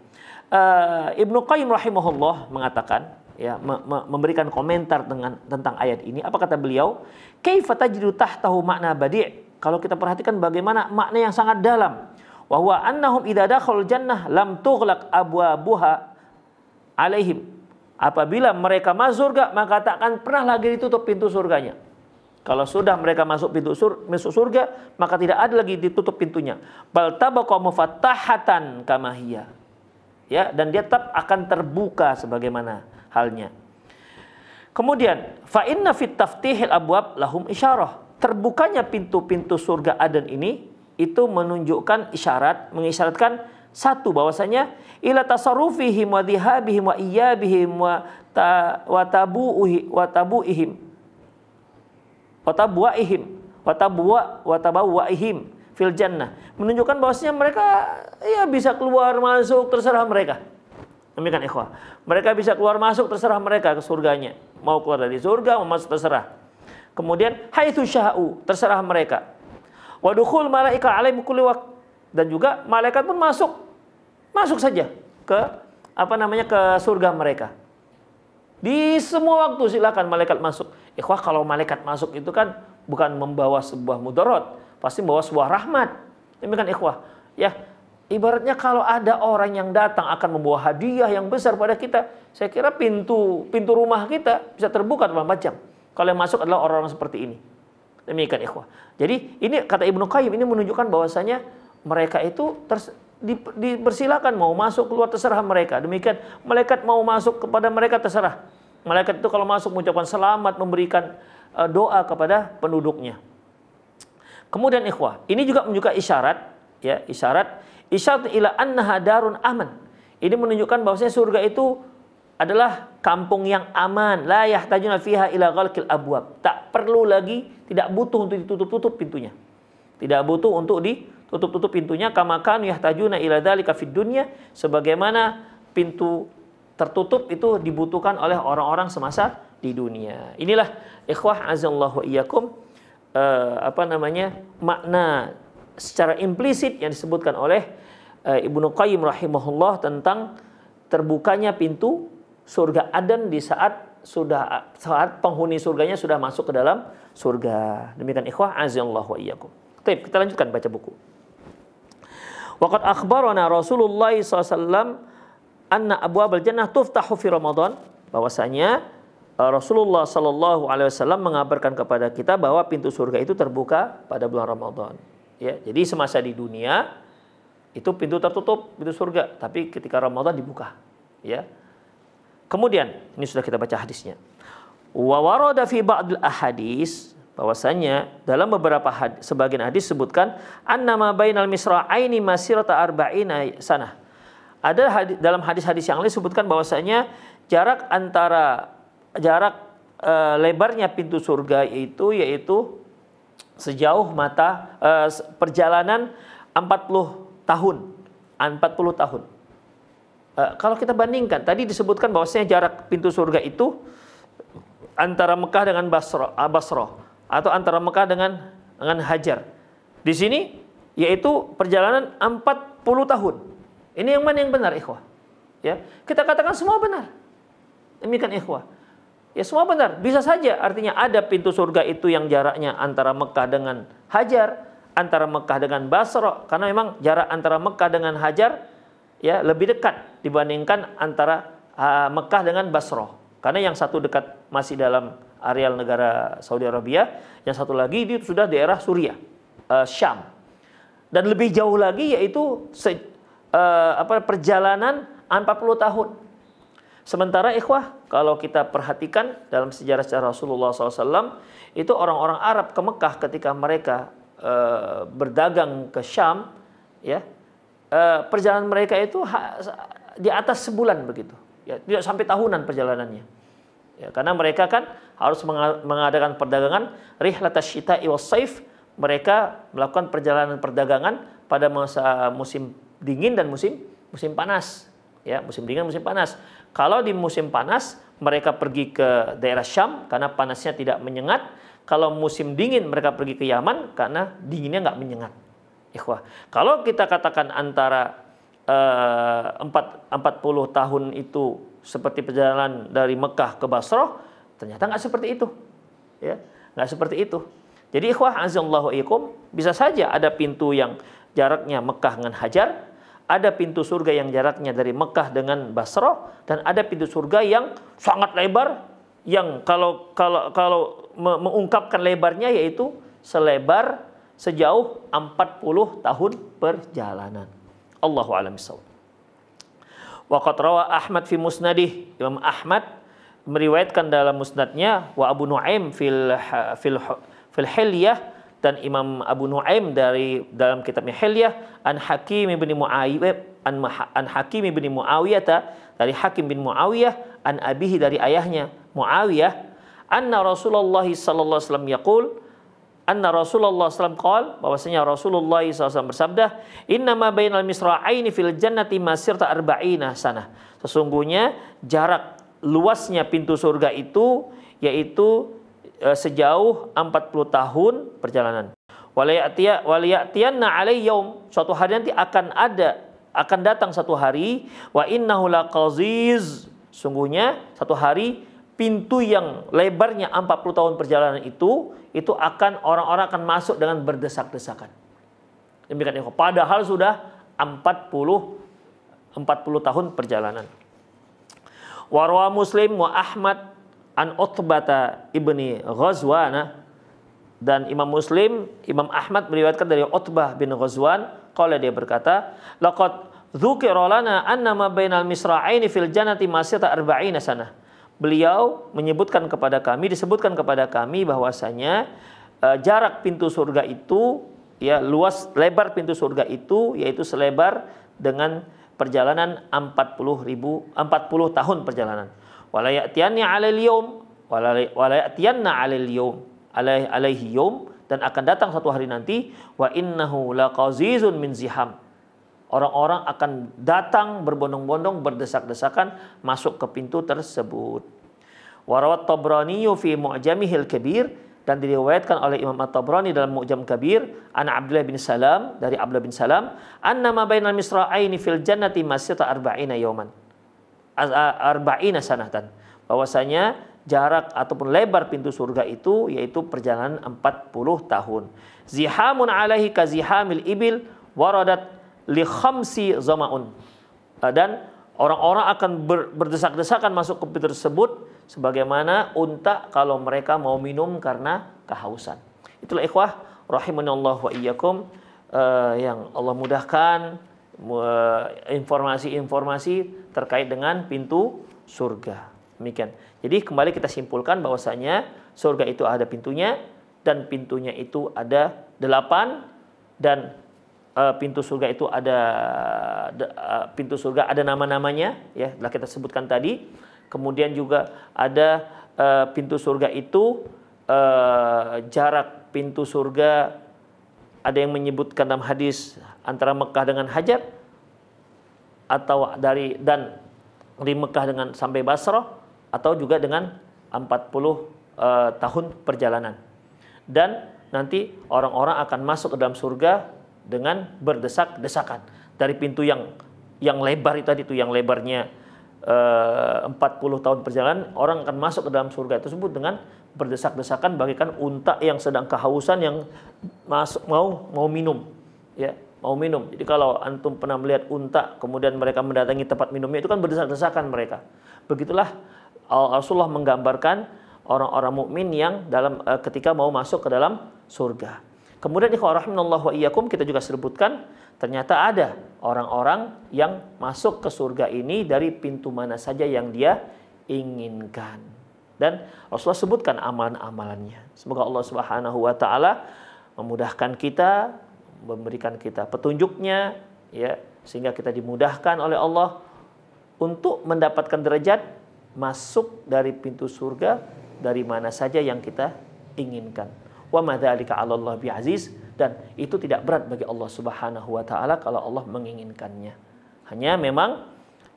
Ibnu Qayyim rahimahullah mengatakan, ya, memberikan komentar tentang ayat ini. Apa kata beliau? Kaifa tajidu tahtahu makna badi'. Kalau kita perhatikan bagaimana makna yang sangat dalam. Wa huwa annahum idza dakhalul jannah lam tughlaq abwabuha alaihim. Apabila mereka masuk surga, maka tak akan pernah lagi ditutup pintu surganya. Kalau sudah mereka masuk masuk surga, maka tidak ada lagi ditutup pintunya. Bal tabaqa mufattahatan kama hiya. Ya, dan dia tetap akan terbuka sebagaimana halnya. Kemudian fa inna fit taftihil abwab lahum isyarah. Terbukanya pintu-pintu surga Aden ini itu menunjukkan isyarat, mengisyaratkan satu bahwasanya ila tasarrufihim wa dhihabihim wa iyabihim wa tabuihim wa tabawwaihim fil jannah, menunjukkan bahwasanya mereka ya bisa keluar masuk terserah mereka. Demikian ikhwah. Mereka bisa keluar masuk terserah mereka ke surganya. Mau keluar dari surga, mau masuk terserah. Kemudian haitsu sya'u, terserah mereka. Wa dukhul malaika alaihim kulli waqt, dan juga malaikat pun masuk saja ke ke surga mereka. Di semua waktu silakan malaikat masuk. Ikhwah, kalau malaikat masuk itu kan bukan membawa sebuah mudarat, pasti membawa sebuah rahmat. Demikian ikhwah. Ya, ibaratnya kalau ada orang yang datang akan membawa hadiah yang besar pada kita, saya kira pintu rumah kita bisa terbuka 24 jam. Kalau yang masuk adalah orang-orang seperti ini. Demikian ikhwah. Jadi ini kata Ibnu Qayyim ini menunjukkan bahwasanya mereka itu dipersilakan mau masuk keluar terserah mereka. Demikian malaikat mau masuk kepada mereka terserah. Malaikat itu kalau masuk mengucapkan selamat, memberikan doa kepada penduduknya. Kemudian ikhwah, ini juga menunjukkan isyarat ila annaha darun aman. Ini menunjukkan bahwasanya surga itu adalah kampung yang aman, la yahtajuna fiha ila ghalqil abwab. Tak perlu lagi, tidak butuh untuk ditutup-tutup pintunya. Tidak butuh untuk ditutup-tutup pintunya, kama kanu yahtajuna ila dzalika fid dunya, sebagaimana pintu tertutup itu dibutuhkan oleh orang-orang semasa di dunia. Inilah ikhwah azallahu iyyakum makna secara implisit yang disebutkan oleh Ibnu Qayyim rahimahullah tentang terbukanya pintu surga Aden di saat penghuni surganya sudah masuk ke dalam surga. Demikian ikhwah azallahu iyyakum. Baik, kita lanjutkan baca buku. Waqad akhbarana Rasulullah SAW anna abwabal jannah tuftahu fi Ramadan, bahwasanya Rasulullah sallallahu alaihi wasallam mengabarkan kepada kita bahwa pintu surga itu terbuka pada bulan Ramadan. Ya, jadi semasa di dunia itu pintu tertutup, pintu surga, tapi ketika Ramadan dibuka. Ya. Kemudian ini sudah kita baca hadisnya. Wa warada fi ba'dil ahadits, bahwasanya dalam beberapa sebagian hadis sebutkan annama bainal misra'aini masirata arba'ina sanah. Ada dalam hadis-hadis yang lain sebutkan bahwasanya jarak lebarnya pintu surga itu yaitu sejauh mata perjalanan 40 tahun. Kalau kita bandingkan, tadi disebutkan bahwasanya jarak pintu surga itu antara Mekah dengan Basrah atau antara Mekah dengan Hajar. Di sini yaitu perjalanan 40 tahun. Ini yang mana yang benar, ikhwah? Ya, kita katakan semua benar. Demikian ikhwah. Ya, semua benar. Bisa saja artinya ada pintu surga itu yang jaraknya antara Mekah dengan Hajar, antara Mekah dengan Basrah, karena memang jarak antara Mekah dengan Hajar ya lebih dekat dibandingkan antara Mekah dengan Basrah. Karena yang satu dekat masih dalam areal negara Saudi Arabia, yang satu lagi itu sudah daerah Suriah, Syam. Dan lebih jauh lagi yaitu perjalanan 40 tahun. Sementara ikhwah, kalau kita perhatikan dalam sejarah Rasulullah SAW, itu orang-orang Arab ke Mekah ketika mereka berdagang ke Syam, ya, perjalanan mereka itu di atas sebulan begitu, ya, tidak sampai tahunan perjalanannya. Ya, karena mereka kan harus mengadakan perdagangan rihlatasy syita'i was-saif, mereka melakukan perjalanan perdagangan pada masa musim dingin dan musim panas. Ya, musim dingin, musim panas. Kalau di musim panas mereka pergi ke daerah Syam karena panasnya tidak menyengat. Kalau musim dingin mereka pergi ke Yaman karena dinginnya nggak menyengat. Ikhwah, kalau kita katakan antara 40 tahun itu seperti perjalanan dari Mekah ke Basrah, ternyata nggak seperti itu. Ya, nggak seperti itu. Jadi ikhwah azallahu iyyakum, bisa saja ada pintu yang jaraknya Mekah dengan Hajar, ada pintu surga yang jaraknya dari Mekah dengan Basrah, dan ada pintu surga yang sangat lebar, yang kalau mengungkapkan lebarnya yaitu sejauh 40 tahun perjalanan. Allahu a'lam bishawab. Wa qad rawa Ahmad fi musnadih, Imam Ahmad meriwayatkan dalam musnadnya, wa Abu Nuaim fil Hilyah, dan Imam Abu Nuaim dalam kitabnya Hilyah, an Hakim bin Muawiyah, an Hakim bin Muawiyah, dari Hakim bin Muawiyah, an abihi, dari ayahnya Muawiyah, anna Rasulullah sallallahu alaihi wasallam yaqul, anna Rasulullah sallallahu qol, bahwasanya Rasulullah sallallahu bersabda, innama bainal misra'aini fil jannati masirta arba'ina sanah. Sesungguhnya jarak luasnya pintu surga itu yaitu sejauh 40 tahun perjalanan. Waliyatiyanna alai yaum, suatu hari nanti akan datang satu hari, wa innahu laqaziz, sungguhnya satu hari pintu yang lebarnya 40 tahun perjalanan itu akan orang-orang akan masuk dengan berdesak-desakan. Demikian, padahal sudah 40 tahun perjalanan. Warwa Muslim wa Ahmad an Utbata ibni Ghazwan, dan Imam Muslim, Imam Ahmad meriwayatkan dari Utbah bin Ghazwan, qala, dia berkata, laqad dzukira lana anna ma bainal misra'aini fil jannati masirata arba'ina sanah. Beliau disebutkan kepada kami bahwasanya jarak pintu surga itu, ya, lebar pintu surga itu yaitu selebar dengan perjalanan 40 tahun perjalanan. Walayatiyanna 'alal yawm, walayatiyanna 'alal yawm, alaihi yawm, dan akan datang satu hari nanti, wa innahu laqazizun min ziham. Orang-orang akan datang berbondong-bondong, berdesak-desakan masuk ke pintu tersebut. Warawat Tabrani fi Mu'jamihil Kabir, dan diriwayatkan oleh Imam At-Tabrani dalam Mu'jam Kabir, an Abdullah bin Salam, dari Abdullah bin Salam, annama bainal misra'aini fil jannati masirata arba'ina yawman, arba'ina sanatan, bahwasanya jarak ataupun lebar pintu surga itu yaitu perjalanan 40 tahun. Zihamun alaihi ka zihamil ibil waradat li khamsi zamaun, dan orang-orang akan berdesak-desakan masuk ke pintu tersebut sebagaimana unta kalau mereka mau minum karena kehausan. Itulah ikhwah rahimanallah wa iyyakum, yang Allah mudahkan informasi-informasi terkait dengan pintu surga. Demikian. Jadi kembali kita simpulkan bahwasanya surga itu ada pintunya, dan pintunya itu ada 8, dan pintu surga itu ada nama-namanya, ya, telah kita sebutkan tadi. Kemudian juga ada pintu surga itu jarak pintu surga, ada yang menyebutkan dalam hadis antara Mekah dengan Hajar, atau dari Mekah dengan sampai Basrah, atau juga dengan 40 tahun perjalanan. Dan nanti orang-orang akan masuk ke dalam surga dengan berdesak-desakan dari pintu yang lebar itu tadi, itu yang lebarnya 40 tahun perjalanan, orang akan masuk ke dalam surga tersebut dengan berdesak-desakan bagaikan unta yang sedang kehausan, yang mau minum, ya, mau minum. Jadi kalau antum pernah melihat unta kemudian mereka mendatangi tempat minumnya, itu kan berdesak-desakan mereka. Begitulah Rasulullah menggambarkan orang-orang mukmin yang ketika mau masuk ke dalam surga. Kemudian ikhwah rahimanallahu wa iyyakum, kita juga sebutkan ternyata ada orang-orang yang masuk ke surga ini dari pintu mana saja yang dia inginkan. Dan Rasulullah sebutkan amalan-amalannya. Semoga Allah Subhanahu wa taala memudahkan kita, memberikan kita petunjuknya, ya, sehingga kita dimudahkan oleh Allah untuk mendapatkan derajat masuk dari pintu surga dari mana saja yang kita inginkan. Wa madzalika 'alallahi bi'aziz, dan itu tidak berat bagi Allah Subhanahu wa taala kalau Allah menginginkannya. Hanya memang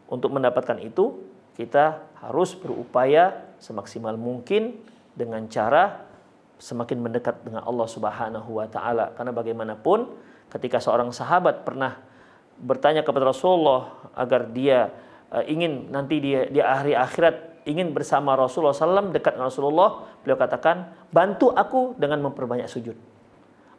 untuk mendapatkan itu kita harus berupaya semaksimal mungkin dengan cara semakin mendekat dengan Allah Subhanahu wa taala. Karena bagaimanapun ketika seorang sahabat pernah bertanya kepada Rasulullah agar dia ingin nanti dia di hari akhirat ingin bersama Rasulullah SAW, dekat dengan Rasulullah, beliau katakan, bantu aku dengan memperbanyak sujud.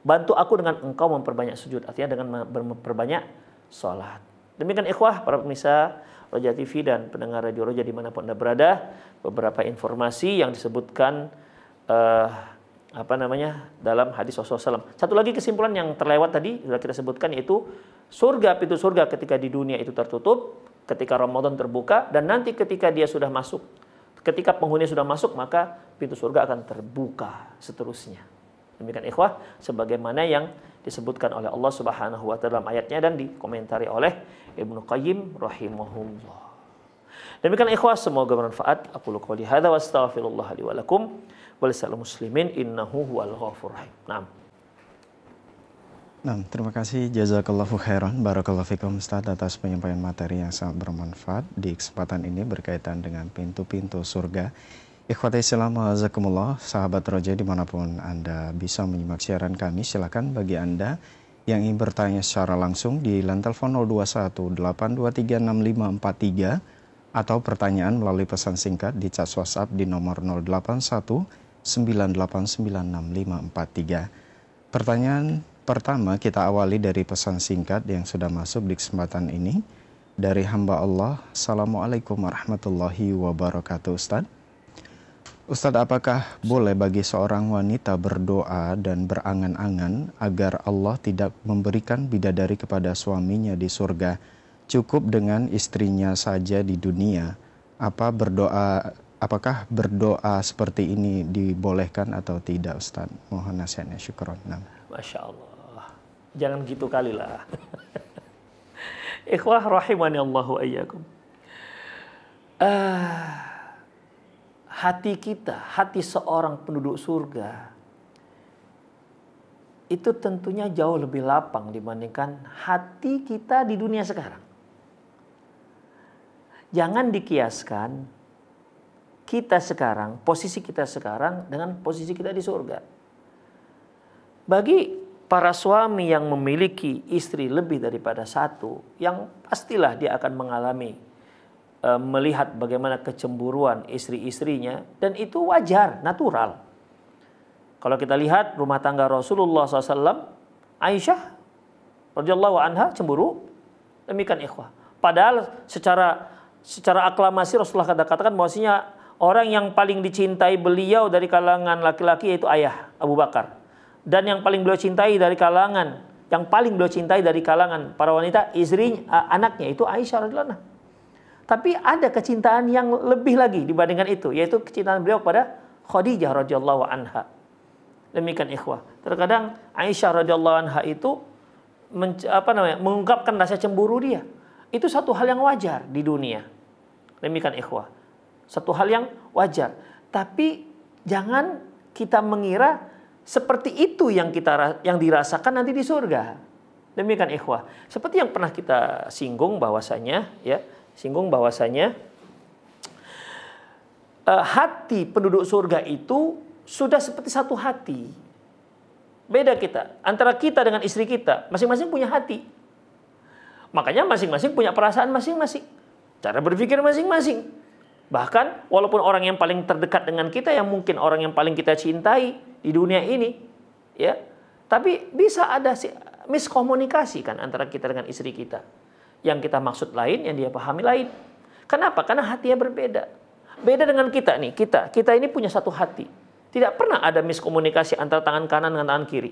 Bantu aku dengan engkau memperbanyak sujud, artinya dengan memperbanyak sholat. Demikian ikhwah, para pemirsa Roja TV dan pendengar Radio Roja dimanapun Anda berada, beberapa informasi yang disebutkan dalam hadis Rasulullah SAW. Satu lagi kesimpulan yang terlewat tadi sudah kita sebutkan, yaitu surga, pintu surga ketika di dunia itu tertutup, ketika Ramadan terbuka, dan nanti ketika dia sudah masuk Ketika penghuni sudah masuk, maka pintu surga akan terbuka seterusnya. Demikian ikhwah, sebagaimana yang disebutkan oleh Allah Subhanahu wa taala dalam ayatnya dan dikomentari oleh Ibnu Qayyim rahimahullah. Demikian ikhwah, semoga bermanfaat. Aqulu qouli hadza wa astaghfirullah li wa lakum wa lisal muslimin innahu huwal ghafurur rahim. Naam. Nah, terima kasih jazakallahu khairan barakallahu fikum Ustaz atas penyampaian materi yang sangat bermanfaat di kesempatan ini berkaitan dengan pintu-pintu surga. Ikhwati Islam wajazakumullah, sahabat Roja dimanapun Anda bisa menyimak siaran kami, silakan bagi Anda yang ingin bertanya secara langsung di line telepon 0218236543 atau pertanyaan melalui pesan singkat di chat WhatsApp di nomor 0819896543. Pertanyaan pertama kita awali dari pesan singkat yang sudah masuk di kesempatan ini dari hamba Allah. Assalamualaikum warahmatullahi wabarakatuh. Ustadz, apakah boleh bagi seorang wanita berdoa dan berangan-angan agar Allah tidak memberikan bidadari kepada suaminya di surga, cukup dengan istrinya saja di dunia? Apakah berdoa seperti ini dibolehkan atau tidak, Ustadz? Mohon nasihatnya, syukron. Masya Allah, jangan gitu kali lah. Ikhwah rahimani Allahu ayyakum. Hati kita, hati seorang penduduk surga itu tentunya jauh lebih lapang dibandingkan hati kita di dunia sekarang. Jangan dikiaskan kita sekarang, posisi kita sekarang dengan posisi kita di surga. Bagi para suami yang memiliki istri lebih daripada satu, yang pastilah dia akan mengalami melihat bagaimana kecemburuan istri-istrinya, dan itu wajar, natural. Kalau kita lihat rumah tangga Rasulullah SAW, Aisyah radhiyallahu anha cemburu, demikian ikhwah. Padahal secara aklamasi Rasulullah katakan bahwasanya orang yang paling dicintai beliau dari kalangan laki-laki yaitu ayah Abu Bakar, dan yang paling beliau cintai dari kalangan para wanita istrinya, anaknya itu Aisyah radhiyallahu anha. Tapi ada kecintaan yang lebih lagi dibandingkan itu, yaitu kecintaan beliau kepada Khadijah radhiyallahu anha. Demikian ikhwah. Terkadang Aisyah radhiyallahu anha itu mengungkapkan rasa cemburu dia. Itu satu hal yang wajar di dunia. Demikian ikhwah. Satu hal yang wajar. Tapi jangan kita mengira seperti itu yang dirasakan nanti di surga. Demikian ikhwah. Seperti yang pernah kita singgung bahwasanya hati penduduk surga itu sudah seperti satu hati. Beda kita antara kita dengan istri kita, masing-masing punya hati. Makanya masing-masing punya perasaan masing-masing, cara berpikir masing-masing. Bahkan walaupun orang yang paling terdekat dengan kita, yang mungkin orang yang paling kita cintai di dunia ini, ya, tapi bisa ada miskomunikasi kan antara kita dengan istri kita. Yang kita maksud lain, yang dia pahami lain. Kenapa? Karena hatinya berbeda. Beda dengan kita nih. Kita ini punya satu hati. Tidak pernah ada miskomunikasi antara tangan kanan dengan tangan kiri.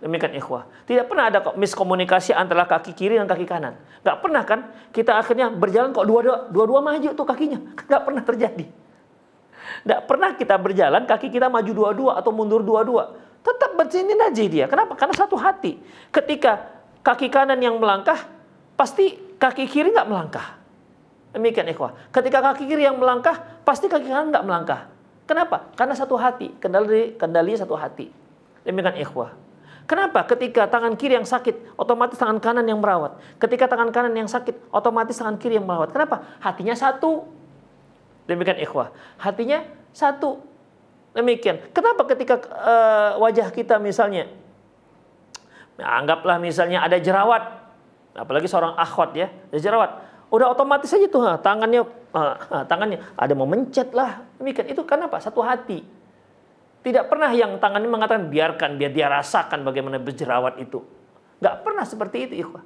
Demikian ikhwah. Tidak pernah ada miskomunikasi antara kaki kiri dan kaki kanan. Gak pernah kan? Kita akhirnya berjalan kok dua-dua maju tuh kakinya. Gak pernah terjadi. Gak pernah kita berjalan kaki kita maju dua-dua atau mundur dua-dua. Tetap bersihin aja dia. Kenapa? Karena satu hati. Ketika kaki kanan yang melangkah, pasti kaki kiri nggak melangkah. Demikian ikhwah. Ketika kaki kiri yang melangkah, pasti kaki kanan nggak melangkah. Kenapa? Karena satu hati. Kendalinya satu hati. Demikian ikhwah. Kenapa? Ketika tangan kiri yang sakit, otomatis tangan kanan yang merawat. Ketika tangan kanan yang sakit, otomatis tangan kiri yang merawat. Kenapa? Hatinya satu. Demikian ikhwah. Hatinya satu. Demikian. Kenapa ketika wajah kita misalnya, anggaplah misalnya ada jerawat, apalagi seorang akhwat ya, ada jerawat, udah otomatis aja tuh tangannya ada memencet lah. Demikian. Itu kenapa? Satu hati. Tidak pernah yang tangannya mengatakan biarkan biar dia rasakan bagaimana berjerawat itu. Nggak pernah seperti itu, ikhwah.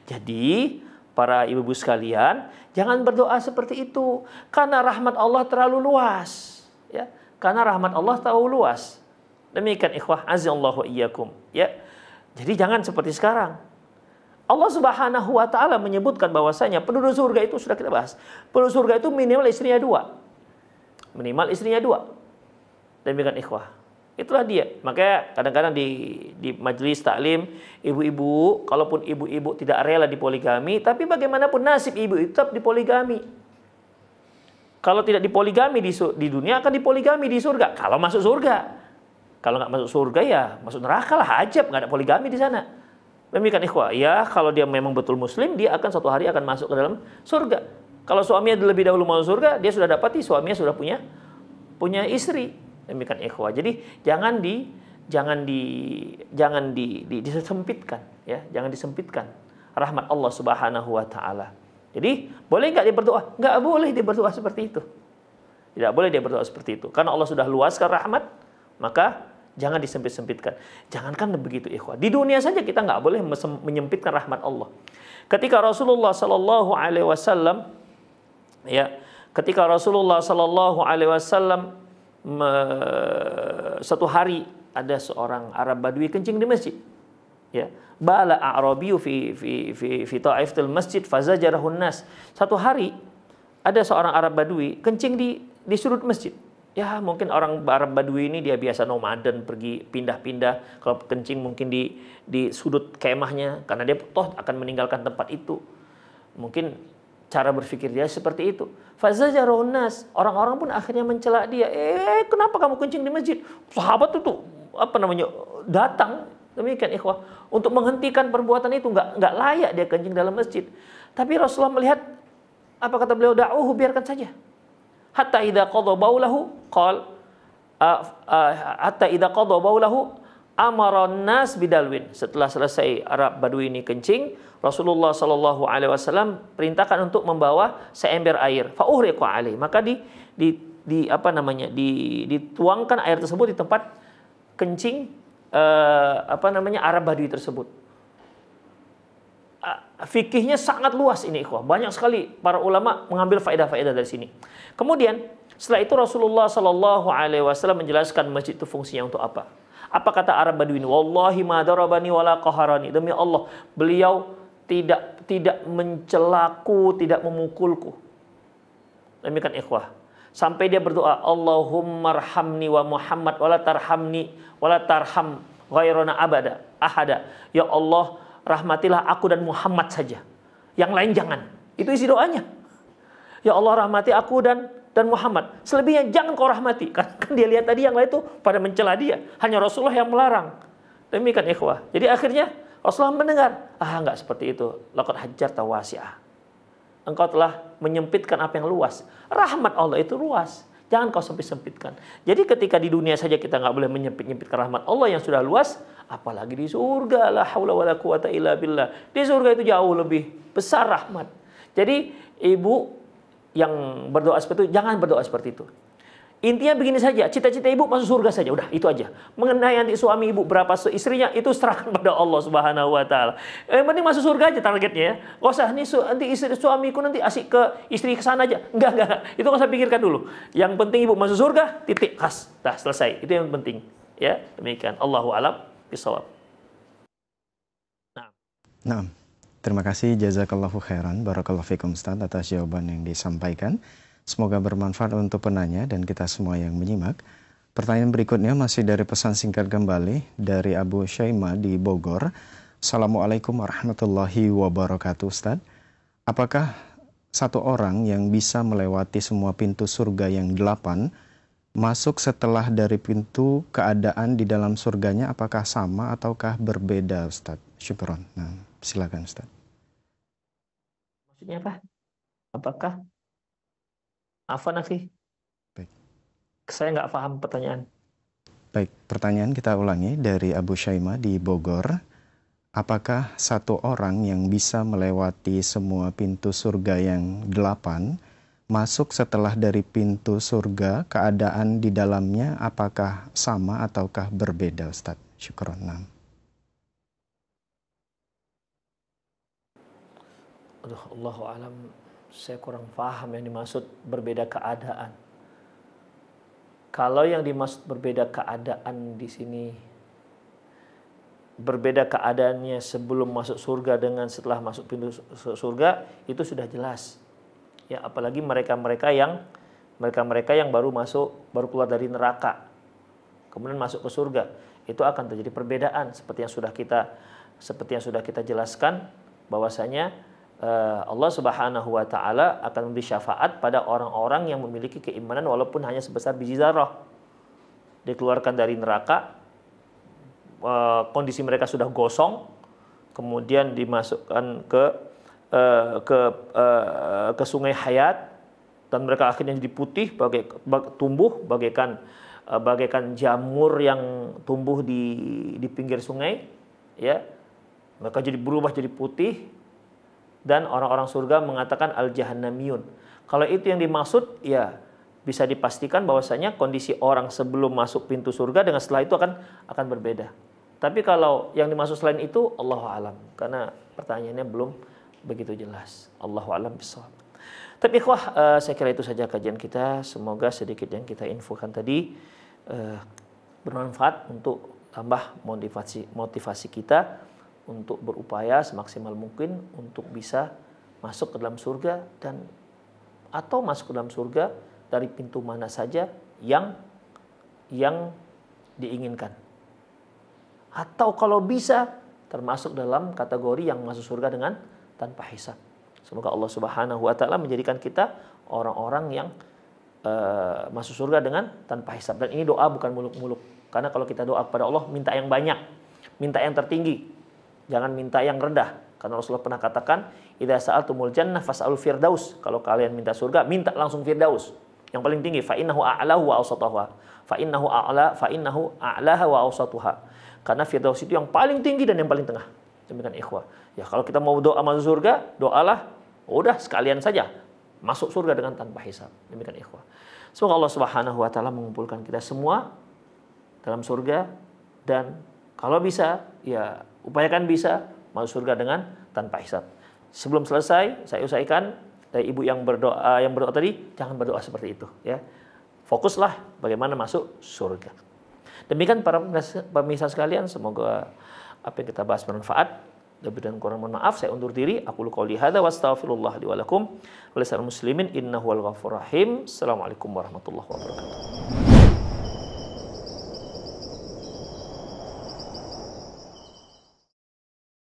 Jadi para ibu-ibu sekalian, jangan berdoa seperti itu, karena rahmat Allah terlalu luas, ya. Karena rahmat Allah terlalu luas. Demikian ikhwah, azallahu iyyakum, ya. Jadi jangan seperti sekarang. Allah Subhanahu wa taala menyebutkan bahwasanya penduduk surga itu, sudah kita bahas, penduduk surga itu minimal istrinya 2. minimal istrinya 2. Demikian ikhwah. Itulah dia. Makanya kadang-kadang di majelis taklim, ibu-ibu, kalaupun ibu-ibu tidak rela dipoligami, tapi bagaimanapun nasib ibu itu tetap dipoligami. Kalau tidak dipoligami di dunia, akan dipoligami di surga. Kalau masuk surga. Kalau nggak masuk surga ya masuk neraka lah, hajab, nggak ada poligami di sana. Demikian ikhwah. Ya kalau dia memang betul muslim, dia akan suatu hari akan masuk ke dalam surga. Kalau suaminya lebih dahulu masuk surga, dia sudah dapati suaminya sudah punya istri. Demikian ikhwah. Jadi jangan disempitkan, ya, jangan disempitkan rahmat Allah Subhanahu wa taala. Jadi, boleh nggak dia berdoa? Nggak boleh dia berdoa seperti itu. Tidak boleh dia berdoa seperti itu. Karena Allah sudah luaskan rahmat, maka jangan disempit-sempitkan. Jangankan begitu ikhwah. Di dunia saja kita nggak boleh menyempitkan rahmat Allah. Ketika Rasulullah Sallallahu Alaihi Wasallam, ya, ketika Rasulullah Sallallahu Alaihi Wasallam satu hari ada seorang Arab Badui kencing di masjid. Ya, bala a'rabiyyu fi ta'ifatil masjid fazajarahun nas. Satu hari ada seorang Arab Badui kencing di sudut masjid. Ya, mungkin orang Arab Badui ini dia biasa nomaden, pergi pindah-pindah. Kalau kencing mungkin di sudut kemahnya karena dia toh akan meninggalkan tempat itu. Mungkin cara berpikir dia seperti itu. Fazajarahun nas. Orang-orang pun akhirnya mencela dia. Kenapa kamu kencing di masjid? Sahabat itu datang. Demikian ikhwah, untuk menghentikan perbuatan itu nggak layak dia kencing dalam masjid. Tapi Rasulullah melihat, apa kata beliau, da'uhu, biarkan saja. Hatta idza qadha baulahu amara nas bidalwin. Setelah selesai Arab Badui ini kencing, Rasulullah Shallallahu Alaihi Wasallam perintahkan untuk membawa seember air. Fa uhriqa alaihi. Maka dituangkan air tersebut di tempat kencing Arab Badui tersebut. Fikihnya sangat luas ini ikhwah. Banyak sekali para ulama mengambil faedah-faedah dari sini. Kemudian setelah itu Rasulullah Shallallahu Alaihi Wasallam menjelaskan masjid itu fungsinya untuk apa. Apa kata Arab Badui ini? Wallahi ma darabani wala qaharani. Demi Allah, beliau tidak mencelaku, tidak memukulku. Demikian ikhwah. Sampai dia berdoa, Allahumma arhamni wa Muhammad wala tarhamni wala tarham ghairana ahada. Ya Allah, rahmatilah aku dan Muhammad saja. Yang lain jangan. Itu isi doanya. Ya Allah, rahmati aku dan Muhammad. Selebihnya jangan kau rahmati. Kan dia lihat tadi yang lain itu pada mencela dia. Hanya Rasulullah yang melarang. Demikian ikhwah. Jadi akhirnya Rasulullah mendengar, enggak seperti itu. Laqad hajjarta wasi'ah. Engkau telah menyempitkan apa yang luas. Rahmat Allah itu luas. Jangan kau sempit-sempitkan. Jadi ketika di dunia saja kita nggak boleh menyempit-nyempitkan rahmat Allah yang sudah luas, apalagi di surga. La haula wala quwata illa billah. Di surga itu jauh lebih besar rahmat. Jadi ibu yang berdoa seperti itu, jangan berdoa seperti itu. Intinya begini saja, cita-cita ibu masuk surga saja, udah itu aja. Mengenai nanti suami ibu berapa istrinya, itu serahkan pada Allah Subhanahu wa taala. Yang penting masuk surga aja targetnya ya. Gak usah nanti istri suamiku nanti asik ke istri ke sana aja. Enggak. Itu gak usah pikirkan dulu. Yang penting ibu masuk surga, titik, khas. Dah selesai. Itu yang penting. Ya, demikian. Allahu a'lam bishawab. Nah, terima kasih jazakallahu khairan barakallahu fikum Ustaz atas jawaban yang disampaikan. Semoga bermanfaat untuk penanya dan kita semua yang menyimak. Pertanyaan berikutnya masih dari pesan singkat kembali dari Abu Syaima di Bogor. Assalamualaikum warahmatullahi wabarakatuh Ustaz. Apakah satu orang yang bisa melewati semua pintu surga yang 8 masuk setelah dari pintu keadaan di dalam surganya apakah sama ataukah berbeda Ustaz? Syukron. Nah, silakan Ustaz. Maksudnya apa? Apakah? Afwan akhi. Baik. Saya nggak paham pertanyaan. Baik, pertanyaan kita ulangi dari Abu Syaima di Bogor. Apakah satu orang yang bisa melewati semua pintu surga yang 8 masuk setelah dari pintu surga keadaan di dalamnya apakah sama ataukah berbeda Ustaz? Syukron. Allahu a'lam. Saya kurang paham yang dimaksud berbeda keadaan. Kalau yang dimaksud berbeda keadaan di sini, berbeda keadaannya sebelum masuk surga dengan setelah masuk pintu surga, itu sudah jelas. Ya, apalagi mereka-mereka yang mereka-mereka yang baru keluar dari neraka, kemudian masuk ke surga, itu akan terjadi perbedaan seperti yang sudah kita jelaskan, bahwasanya Allah Subhanahu wa taala akan memberi syafaat pada orang-orang yang memiliki keimanan walaupun hanya sebesar biji zarah. Dikeluarkan dari neraka, kondisi mereka sudah gosong, kemudian dimasukkan ke sungai hayat, dan mereka akhirnya jadi putih, tumbuh bagaikan jamur yang tumbuh di pinggir sungai, ya. Mereka berubah jadi putih, dan orang-orang surga mengatakan al-jahannamiyun. Kalau itu yang dimaksud, ya bisa dipastikan bahwasanya kondisi orang sebelum masuk pintu surga dengan setelah itu akan berbeda. Tapi kalau yang dimaksud selain itu, Allahu a'lam, karena pertanyaannya belum begitu jelas. Allahu a'lam bishawab. Tapi ikhwah, saya kira itu saja kajian kita. Semoga sedikit yang kita infokan tadi bermanfaat untuk tambah motivasi kita untuk berupaya semaksimal mungkin untuk bisa masuk ke dalam surga, atau masuk ke dalam surga dari pintu mana saja yang diinginkan. Atau kalau bisa termasuk dalam kategori yang masuk surga dengan tanpa hisab. Semoga Allah Subhanahu wa taala menjadikan kita orang-orang yang masuk surga dengan tanpa hisab. Dan ini doa bukan muluk-muluk. Karena kalau kita doa kepada Allah, minta yang banyak, minta yang tertinggi, jangan minta yang rendah. Karena Rasulullah pernah katakan, idza sa'altumul jannah fas'alul firdaus. Kalau kalian minta surga, minta langsung firdaus, yang paling tinggi. Fa innahu a'lahu wa awsatuha. Fa innahu a'laha wa awsatuha. Karena firdaus itu yang paling tinggi dan yang paling tengah. Demikian ikhwah. Ya, kalau kita mau doa masuk surga, doalah udah sekalian saja masuk surga dengan tanpa hisab. Demikian ikhwah. Semoga Allah Subhanahu wa taala mengumpulkan kita semua dalam surga, dan kalau bisa ya upayakan bisa masuk surga dengan tanpa hisab. Sebelum selesai, saya usahakan dari ibu yang berdoa tadi, jangan berdoa seperti itu, ya. Fokuslah bagaimana masuk surga. Demikian para pemirsa sekalian, semoga apa yang kita bahas bermanfaat. Lebih dan kurang mohon maaf, saya undur diri. Aku qouli hadza wa astaghfirullah li wa lakum wa lisal muslimin innahu wal ghafurur rahim. Assalamualaikum warahmatullahi wabarakatuh.